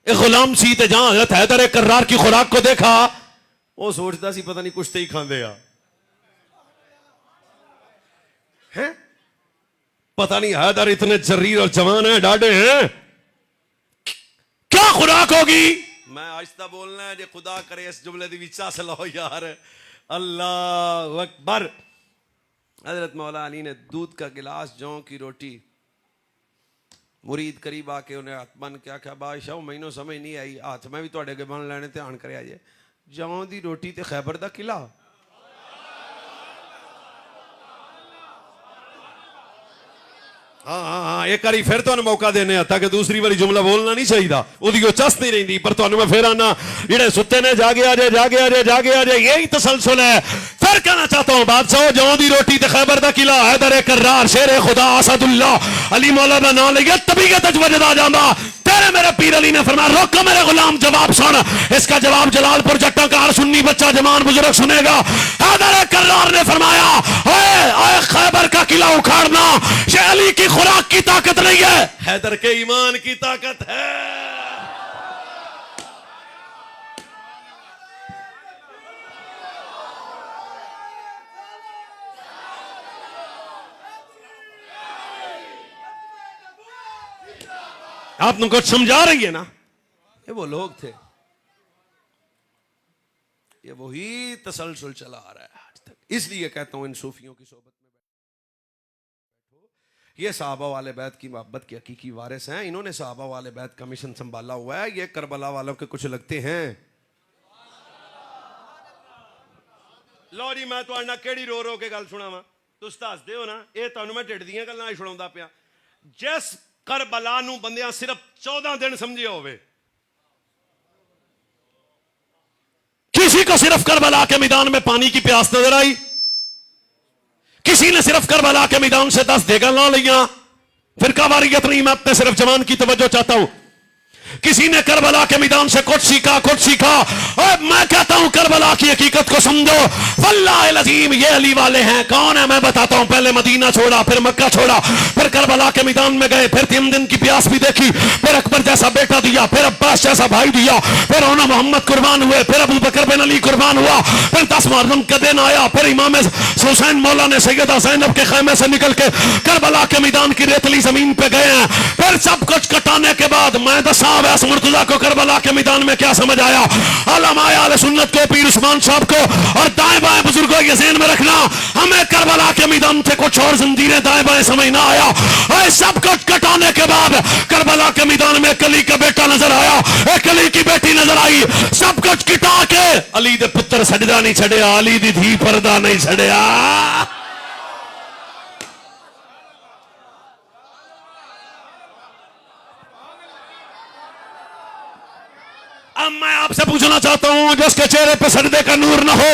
[SPEAKER 1] एक गुलाम सी ते जहां हजरत हैदर कर्रार की खुराक को देखा, वो सोचता सी पता नहीं कुछ तो ही खांदे आ हैं, पता नहीं हैदर इतने जर्रीर और जवान है, डाडे हैं, क्या खुराक होगी। मैं आहिस्ता बोलना है, जो खुदा करे इस जुमले दी विच हासिल हो यार। अल्लाह अकबर। हजरत मौला अली ने दूध का गिलास, जौ की रोटी, मुरीद करीब आके उन्हें हाथ बन के आख्या बादशाह मैनू समझ नहीं आई, हाथ में भी थोड़े अगे बन लैने, ध्यान करे जे जौ की रोटी ते खैबर दा किला। हाँ हाँ हाँ, एक बारी फिर तुहानू मौका देने ताकि दूसरी बारी जुमला बोलना नहीं चाहिए, उसकी चस नहीं रही, पर तुहानू मैं फिर आना जेडे सुते ने जागे आ जाए, जागे आ जाए, जागे आ जाए, यही तसलसल है। फिर कहना चाहता हूं बादशाह जौ दी रोटी ते खैबर दा किला, हैदर कर्रार शेर खुदा असदुल्लाह अली मौला दा नाम लिया तबीयत वजद आ जांदा। तेरे मेरे पीर अली ने फरमाया रोक मेरे गुलाम, जवाब सुन। इसका जवाब जलालपुर जट्टा का हर सुन्नी बच्चा जवान बुजुर्ग सुनेगा। हैदर कर्रार ने फरमाया ओए खैबर का किला उखाड़ना ये अली की खुराक की ताकत नहीं है, हैदर के ईमान की ताकत है। आप तुमको समझा रही है ना, ये वो लोग थे, ये वही तसलसल चला आ रहा है आज तक। इसलिए कहता हूं इन सूफियों की सोबत में बैठो, ये साहबा वाले बैत की मोहब्बत के हकीकी वारिस हैं। इन्होंने साहबा वाले बैत का मिशन संभाला हुआ है। ये करबला वालों के कुछ लगते हैं। लो जी मैं तुहाडे नाल केड़ी रो रो के गल सुनावां, तुस दसदे हो ना, ये तुहानू मैं ढिड दीयां गल्लां सुणाउंदा पिया। जिस करबला नू बंदियां सिर्फ 14 दिन समझे होवे, किसी को सिर्फ करबला के मैदान में पानी की प्यास नजर आई, किसी ने सिर्फ करबला के मैदान से 10 देगा ला लिया। फिर कावारियत नहीं, मैं अपने सिर्फ जवान की तवज्जो चाहता हूं। किसी ने करबला के मैदान से कुछ सीखा, कुछ सीखा। और मैं कहता हूं करबला की हकीकत को समझो। वल्लाह अज़ीम ये अली वाले हैं। कौन है मैं बताता हूं। पहले मदीना छोड़ा, फिर मक्का छोड़ा, फिर करबला के मैदान में गए, फिर 3 दिन की प्यास भी देखी, फिर अकबर जैसा बेटा दिया, फिर अब्बास जैसा भाई दिया, फिर उन्होंने मोहम्मद कुर्बान हुए, फिर अबू बकर बिन अली कुर्बान हुआ, फिर 10 मुहर्रम का दिन आया, फिर इमाम हुसैन मौला ने सैयदा ज़ैनब के खैमे से निकल के करबला के मैदान की रेतली जमीन पे गए हैं। फिर सब कुछ कटाने के बाद मैं दसा वैस मुर्तजा को करबला के मैदान में क्या समझ आया। आलमाए आले सुन्नत को, पीर उस्मान साहब को और दाएं बाएं बुजुर्गों के ज़हन में रखना, हमें करबला के मैदान से कुछ और जंजीरें दाएं बाएं समझ ना आया। और सब कुछ कटाने के बाद करबला के मैदान में अली का बेटा नजर आया, एक अली की बेटी नजर आई। सब कुछ किटा के अली दे पुत्र सजदा नहीं छड़िया, अली दी धी पर्दा नहीं छड़िया। अब मैं आपसे पूछना चाहता हूं, जिसके चेहरे पे सजदे का नूर ना हो,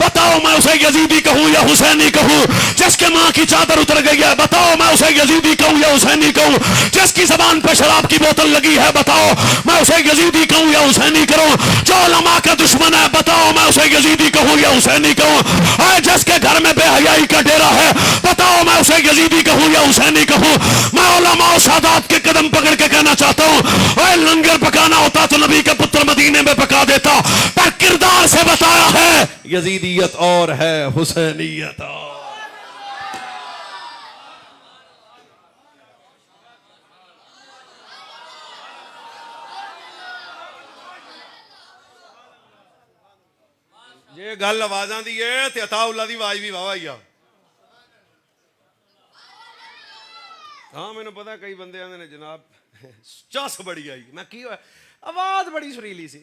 [SPEAKER 1] बताओ मैं उसे यजीदी कहूं या हुसैनी कहूं। जिसके मां की चादर उतर गई है, बताओ मैं उसे यजीदी कहूं या हुसैनी कहूं। जिसकी जबान पे शराब की बोतल लगी है, बताओ मैं उसे यजीदी कहूं या हुसैनी कहूं। जो उलमा का दुश्मन है, बताओ मैं उसे यजीदी कहूं या हुसैनी कहूं। और जिसके घर में बेहयाई का डेरा है, बताओ मैं उसे यजीदी कहूं या हुसैनी कहूं। मैं उलमा और सादात के कदम पकड़ के कहना चाहता हूं, ओए लंगर पकाना होता तो नबी का पुत्र मदीने में पका देता, पर किरदार से बताया है यजीदियत और है हुसैनियत और। ये गल आवाजा दी है ते अताउल्ला दी आवाज भी वाह ही आ। हाँ मैंने पता कई बंदे आंदे ने जनाब चस बड़ी आई, मैं की होया, आवाज बड़ी सुरीली सी।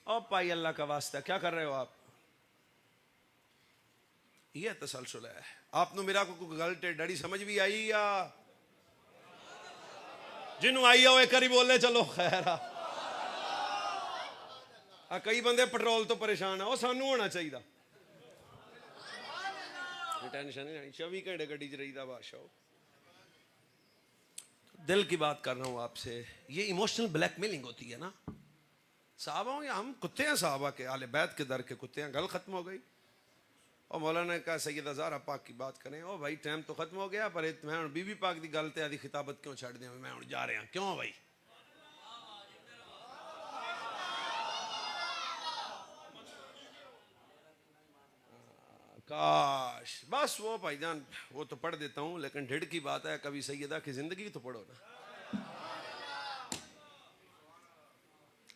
[SPEAKER 1] ओ भाई अल्लाह का वास्ता क्या कर रहे हो आप। ये तसलसल है। आपने मेरा को गल टेढ़ी समझ भी आई या जिन्हों आई हो एक बारी बोले चलो खैर। आ कई बंदे पेट्रोल तो परेशान है, वो सानू होना चाहिए। टेंशन नहीं लेनी, 24 घंटे गड्डी च रहीदा बादशाह। दिल की बात कर रहा हूं आपसे, ये इमोशनल ब्लैकमेलिंग होती है ना। साहबा हम कुत्ते हैं, साहबा के आले बैत के दर के कुत्ते हैं। गल खत्म हो गई। और मौलाना ने कहा सैयदा ज़हरा पाक की बात करें। ओ भाई टाइम तो खत्म हो गया, पर मैं हुण बीबी पाक की गल ते आदि खिताबत क्यों छड़ दिया, मैं हुण जा रहा क्यों भाई। काश बस वो भाईजान वो तो पढ़ देता हूं, लेकिन ढिड की बात है, कभी सैयदा की जिंदगी तो पढ़ो ना।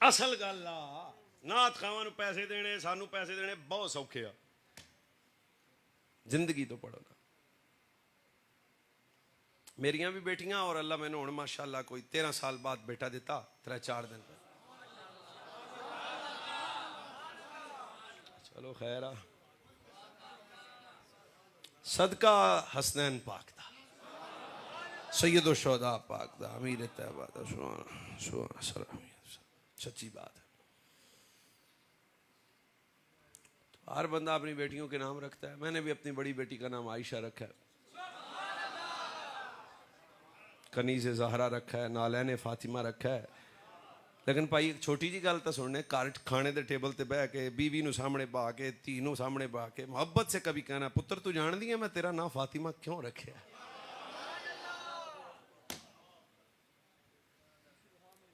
[SPEAKER 1] असल गल नात खावां पैसे देने, सानू पैसे देने बहुत सौखे आ, जिंदगी तो पढ़ो ना। मेरिया भी बेटियां, और अल्लाह मैंने हुण माशाअल्लाह कोई 13 साल बाद बेटा दिता, 3-4 दिन। चलो खैर आ, सदका हसनैन पाक दा, सैयदो शोहदा पाक दा, अमीर तैयबा दा, सच्ची बात है। तो हर बंदा अपनी बेटियों के नाम रखता है। मैंने भी अपनी बड़ी बेटी का नाम आयशा रखा है, कनीज़े ज़हरा रखा है, नालैन फातिमा रखा है। लेकिन भाई एक छोटी जी गल तो सुनने, घर खाने के टेबल ते बह के बीवी नू सामने पा के, धी नू सामने पा के मुहब्बत से कभी कहना, पुत्र तू जान दी है मैं तेरा नाम फातिमा क्यों रखे।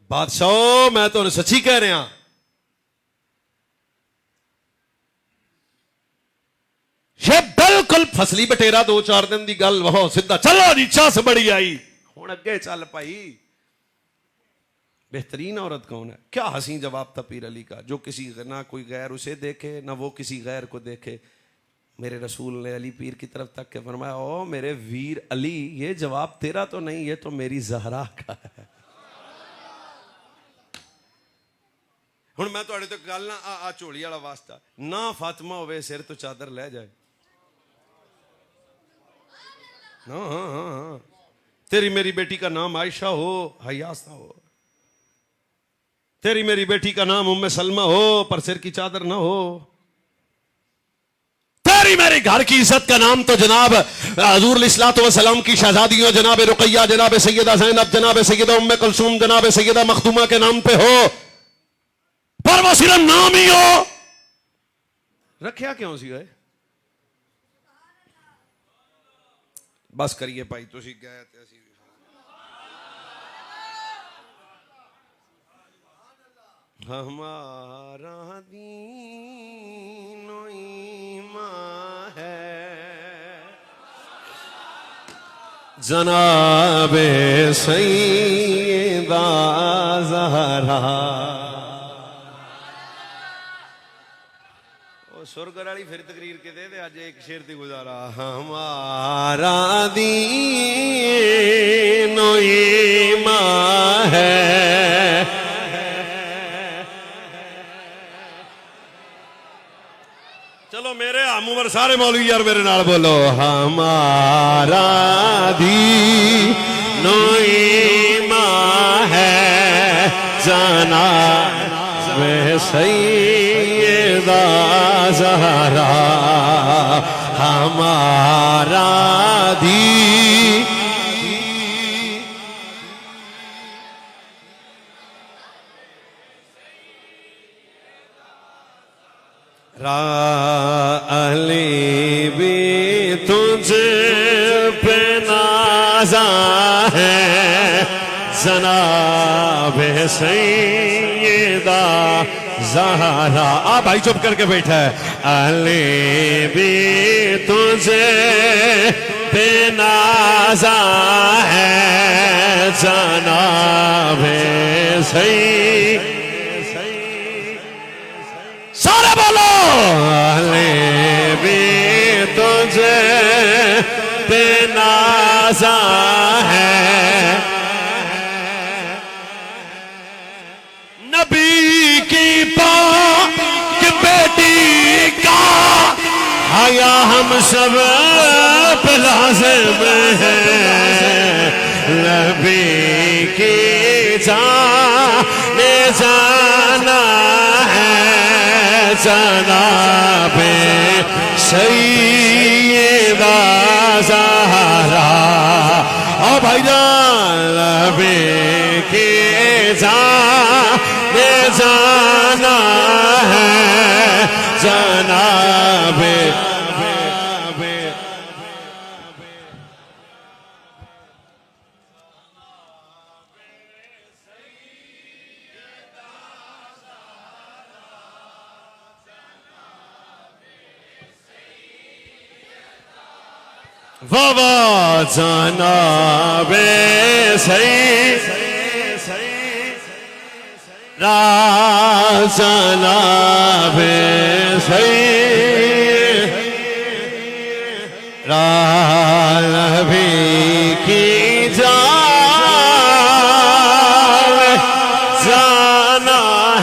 [SPEAKER 1] बादशाह मैं तो सच्ची कह रहा, ये बिल्कुल फसली बटेरा 2-4 दिन की गल वह सीधा चलो जी चस बड़ी आई। हुण अगे चल भाई, बेहतरीन औरत कौन है। क्या हसी जवाब था पीर अली का, जो किसी ना कोई गैर उसे देखे ना वो किसी गैर को देखे। मेरे रसूल ने अली पीर की तरफ तक के फरमाया, ओ मेरे वीर अली, ये जवाब तेरा तो नहीं, ये तो मेरी ज़हरा का है। हुण मैं तुहाडे तो गल ना आ झोली वाला वास्ता ना फातिमा होवे सिर तो चादर लै जाए ना। हाँ, तेरी मेरी बेटी का नाम आयशा हो, हयासा हो। तेरी मेरी बेटी का नाम उम्मे सलमा हो, पर सिर की चादर ना हो। तेरी मेरे घर की इज्जत का नाम तो जनाब हजूर अलैहिस्सलातु वस्सलाम की शहजादियों जनाब रुकैया, जनाब सैयदा ज़ैनब, जनाब सैयदा उम्मे कुलसूम, जनाब सैयदा मखदूमा के नाम पे हो, पर वो सिर्फ नाम ही हो। रखिया क्यों सी है। बस करिए भाई, तुसी गए ते असी हमारा दीन ईमान है जनाबे सैयदा ज़हरा। सुर वाली फिर तकरीर के दे आज एक शेर दी गुजारा। हमारा दीन ईमान है चलो मेरे हम उमर सारे मौलवी यार मेरे नाल बोलो, हमारा दीन ईमान है जनाबे सैयदा ज़हरा। हमारा दीन अली भी तुझ पे नाज़ा है जनाबे सैयदा ज़हरा। आ भाई चुप करके बैठा है। अली भी तुझे पे नाज़ा है जनाबे सैयदा। सारे बोलो, अली भी तुझे पे नाज़ा है नबी की पाक बेटी का हया हम सब पे लाज़िम है। नबी की जाने जाना है जनाबे सैयदा ज़हरा। ओ भाईजान लबे के जाना है जनाबे। वावा जनाबे सैयदा जनाबे सैयदा नबी की जाना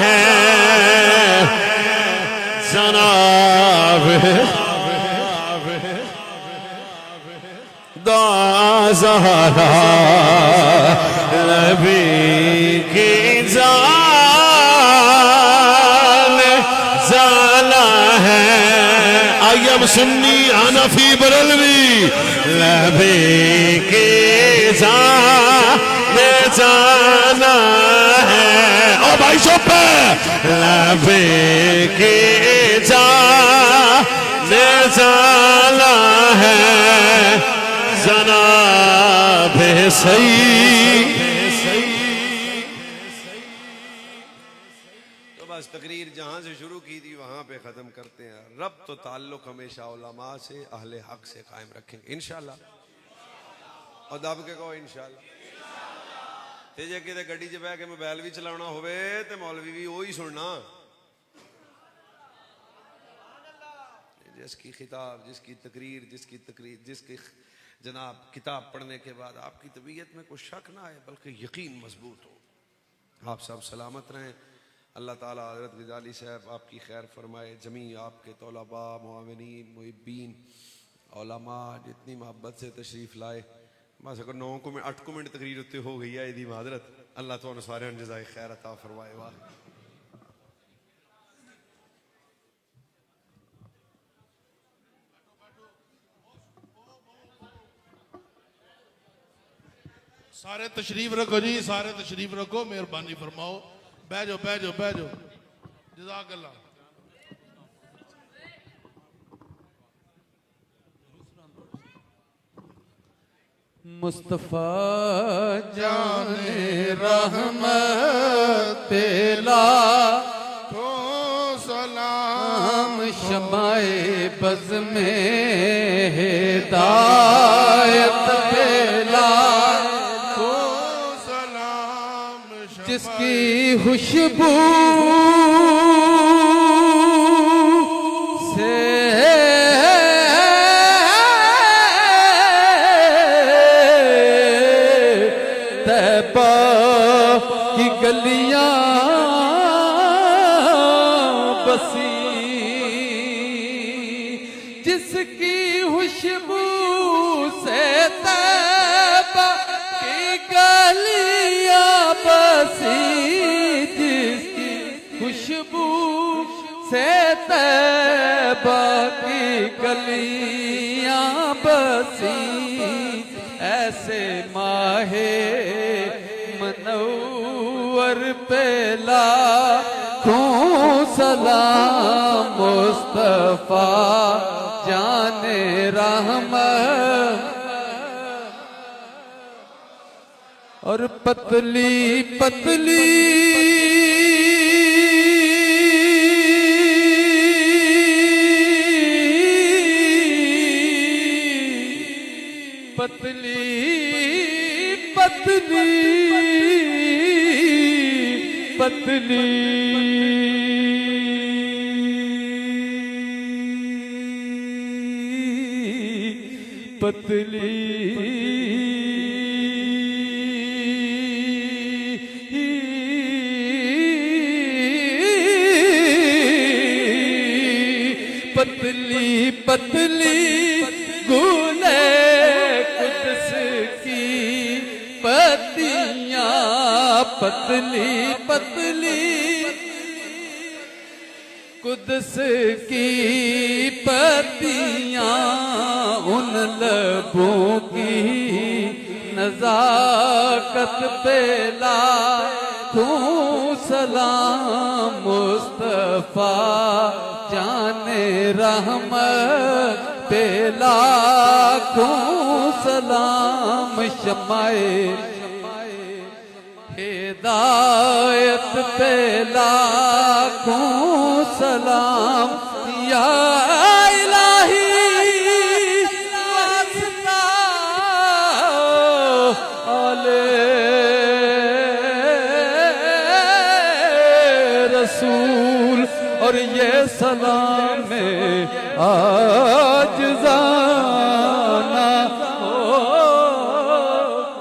[SPEAKER 1] है जनाबे ज़हरा नबी की जाना है। आयम सुन्नी हनफी बरलवी नबी की जाना है। ओ भाई चुप नबी की जाना है जनाबे तो बस तकरीर जहां से शुरू की थी वहां पे खत्म करते हैं। रब तो ताल्लुक हमेशा उलमा से अहले हक से कायम रखेंगे इंशाल्लाह। और दब के कहो इंशाल्लाह। ते जे किते गड्डी च बह के मोबाइल भी चलाना होवे ते मौलवी भी वही सुनना। जिसकी खिताब जिसकी तकरीर जिसकी जनाब किताब पढ़ने के बाद आपकी तबीयत में कोई शक ना आए बल्कि यकीन मजबूत हो। आप सब सलामत रहें। अल्लाह ताला हज़रत ग़ज़ाली साहब आपकी खैर फरमाए। जमी आपके तौलबा मुआविनीन मुहिब्बीन उलमा जितनी मोहब्बत से तशरीफ़ लाए। बस अगर 8 मिनट तकरीर उत्ते हो गई है यदी माजरत। अल्लाह तुहानू सारिआं नूं जज़ाए खैर अता फरमाए। वाह
[SPEAKER 2] सारे तशरीफ रखो जी, सारे तशरीफ रखो, मेहरबानी फरमाओ। बह जाओ बह जाओ बह जाओ। जज़ाकल्लाह।
[SPEAKER 3] मुस्तफा जाने रहमत पेला
[SPEAKER 2] तो सलाम
[SPEAKER 3] शमाए बज़ में हिदायत पेला
[SPEAKER 2] तो सलाम
[SPEAKER 3] जिसकी खुशबू से तैबा की गलियां बसी, जिसकी खुशबू से तैबा की गलियां बसी, जिसकी खुशबू से तैबा की गलियां बसी, ऐसे माहे मनव्वर पे लाखों सलाम मुस्तफा जाने रहमत। और पतली पतली पतली पतली पतली पतली पतली पतली गुले कुद्स की पतियां, पतली पतली कुद्स की पत्तियां उन लबों की नजाकत पे लाखों सलाम मुस्तफा जाने रहमत पे लाखों सलाम शमाए हिदायत पे लाखों सलाम या इलाही वास्ता आले रसूल और ये सलाम आज जाना हो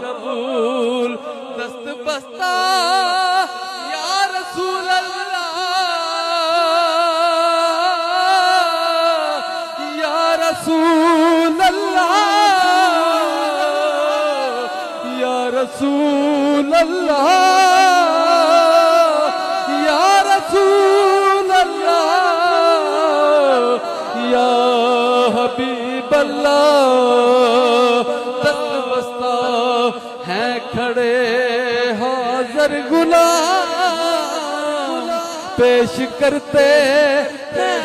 [SPEAKER 3] कबूल दस्त बस्ता या रसूल अल्लाह या रसूल अल्लाह या रसूल अल्लाह या रसूल अल्लाह या हबीब अल्लाह दस्त बस्ता हैं खड़े हाजर गुलाम पेश करते हैं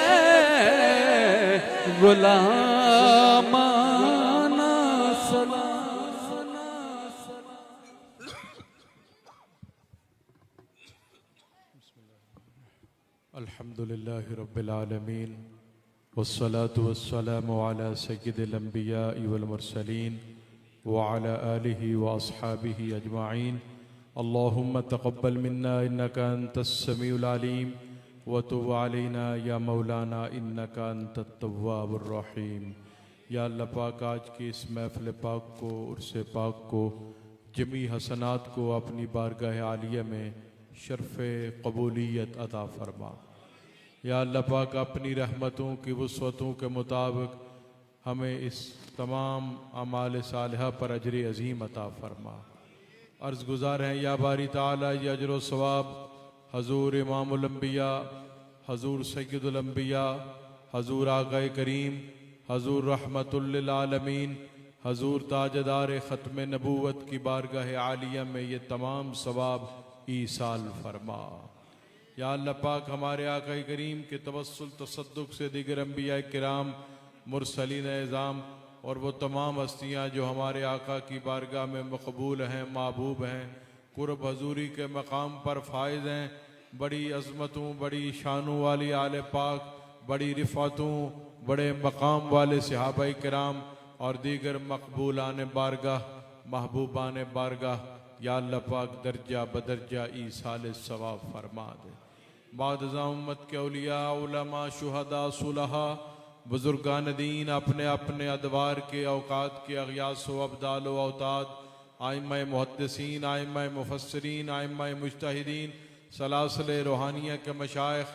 [SPEAKER 3] गुलामाना सलाम।
[SPEAKER 4] अल्हम्दुलिल्लाहि रब्बिल आलमीन वस्सलातु वस्सलामु अला सय्यिदिल अंबियाइ वल मुरसलीन व अला आलिहि व अस्हाबिहि अजमाइन। अल्लाहुम्मा तक़ब्बल मिन्ना इन्नका अंतस समीउल अलीम व तुब अलैना या मौलाना इन्नका अंतत तव्वाबुर रहीम। या अल्लाह पाक आज की इस महफ़िल पाक को उर्स पाक को जमी हसनात को अपनी बारगाह आलिया में शर्फ़ कबूलियत अता फरमा। या अल्लाह पाक अपनी रहमतों की वुसअतों के मुताबिक हमें इस तमाम अमाल सालिहा पर अजर अज़ीम अता फरमा। अर्ज़ गुज़ार हैं या बारी ताला ये अजर व सवाब हजूर इमामुल अंबिया हजूर सय्यदुल अंबिया हजूर आग़ाए करीम हजूर रहमतुल लिल आलमीन हजूर ताजदार ख़त्म नबूवत की बारगाह आलिया में ये तमाम सवाब ईसाल फरमा। या अल्लाह पाक हमारे आक़ाए करीम के तवस्सुल तसद्दुक़ से दीगर अंबिया किराम मुरसलीन एज़ाम और वो तमाम हस्तियाँ जो हमारे आका की बारगाह में मकबूल हैं महबूब हैं कुर्ब हजूरी के मकाम पर फायज़ हैं। बड़ी अज़मतों बड़ी शानों वाली आले पाक बड़ी रिफ़ातों बड़े मकाम वाले सहाबाए किराम और दीगर मकबूलान बारगाह महबूबान बारगाह या अल्लाह पाक दर्जा बदर्जा ईसाल सवाब फरमा दे। बादज़ा उम्मत के औलिया उलमा शुहदा सुलहा बुजुर्गान दीन अपने अपने अदवार के औकात के अग़यास व अब्दाल व औताद आइम्मा मुहद्दिसीन आइम्मा मुफस्सिरीन आइम्मा मुज्तहिदीन सलासिल रूहानिया के मशाइख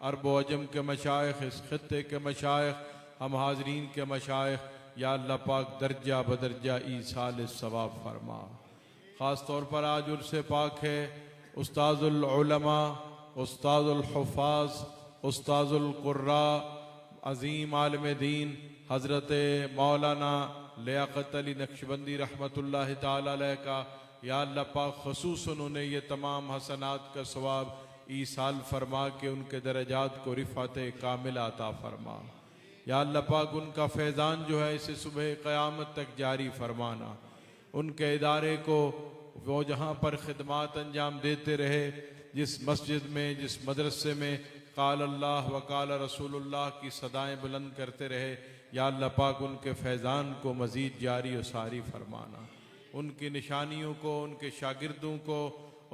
[SPEAKER 4] अरब व अजम के मशाइख इस खित्ते के मशाइख हम हाज़रीन के मशाइख या अल्लाह पाक दर्जा बदर्जा ईसाल सवाब फरमा। ख़ास तौर पर आज उर्स पाक है उस्ताज़ुल उलमा उस्ताज़ुल हुफ़ाज़ उस्ताज़ुल क़ुर्रा अज़ीम आलिम दीन हज़रत मौलाना लियाक़त अली नक्शबंदी रहमतुल्लाह ताला अलैह का या अल्लाह पाक ख़ुसूसन उन्हें ये तमाम हसनात का सवाब ईसाल फरमा के उनके दरजात को रिफ़ात कामिल अता फरमा। या अल्लाह पाक उनका फैज़ान जो है इसे सुबह क़यामत तक जारी फरमाना। उनके इदारे को वो जहाँ पर ख़िदमात अंजाम देते रहे जिस मस्जिद में जिस मदरसे में काल अल्लाह व काल रसूलुल्लाह की सदाएँ बुलंद करते रहे या अल्लाह पाक उनके फैज़ान को मज़ीद जारी और सारी फरमाना। उनकी निशानियों को उनके शागिर्दों को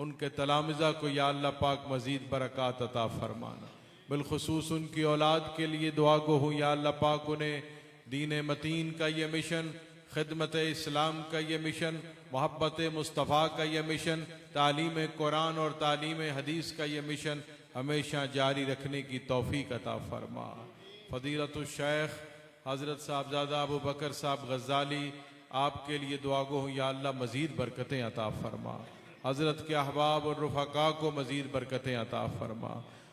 [SPEAKER 4] उनके तलामिज़ा को या अल्लाह पाक मज़ीद बरक़ात अता फरमाना। बिलखुसूस उनकी औलाद के लिए दुआ गो हूँ या अल्लाह पाक उन्हें दीन मतीन का ये मिशन खिदमत इस्लाम का ये मिशन मोहब्बत मुस्तफ़ा का ये मिशन तालीम कुरान और तालीम हदीस का ये मिशन हमेशा जारी रखने की तौफीक अता फरमा। फ़दीलतुल शेख हज़रत साहबज़ादा अबू बकर साहब गज़ाली आपके लिए दुआ गो हूँ या अल्लाह मज़ीद बरकतें अता फरमा। हज़रत के अहबाब और रुफ़क़ा को मज़ीद बरकतें अता फरमा।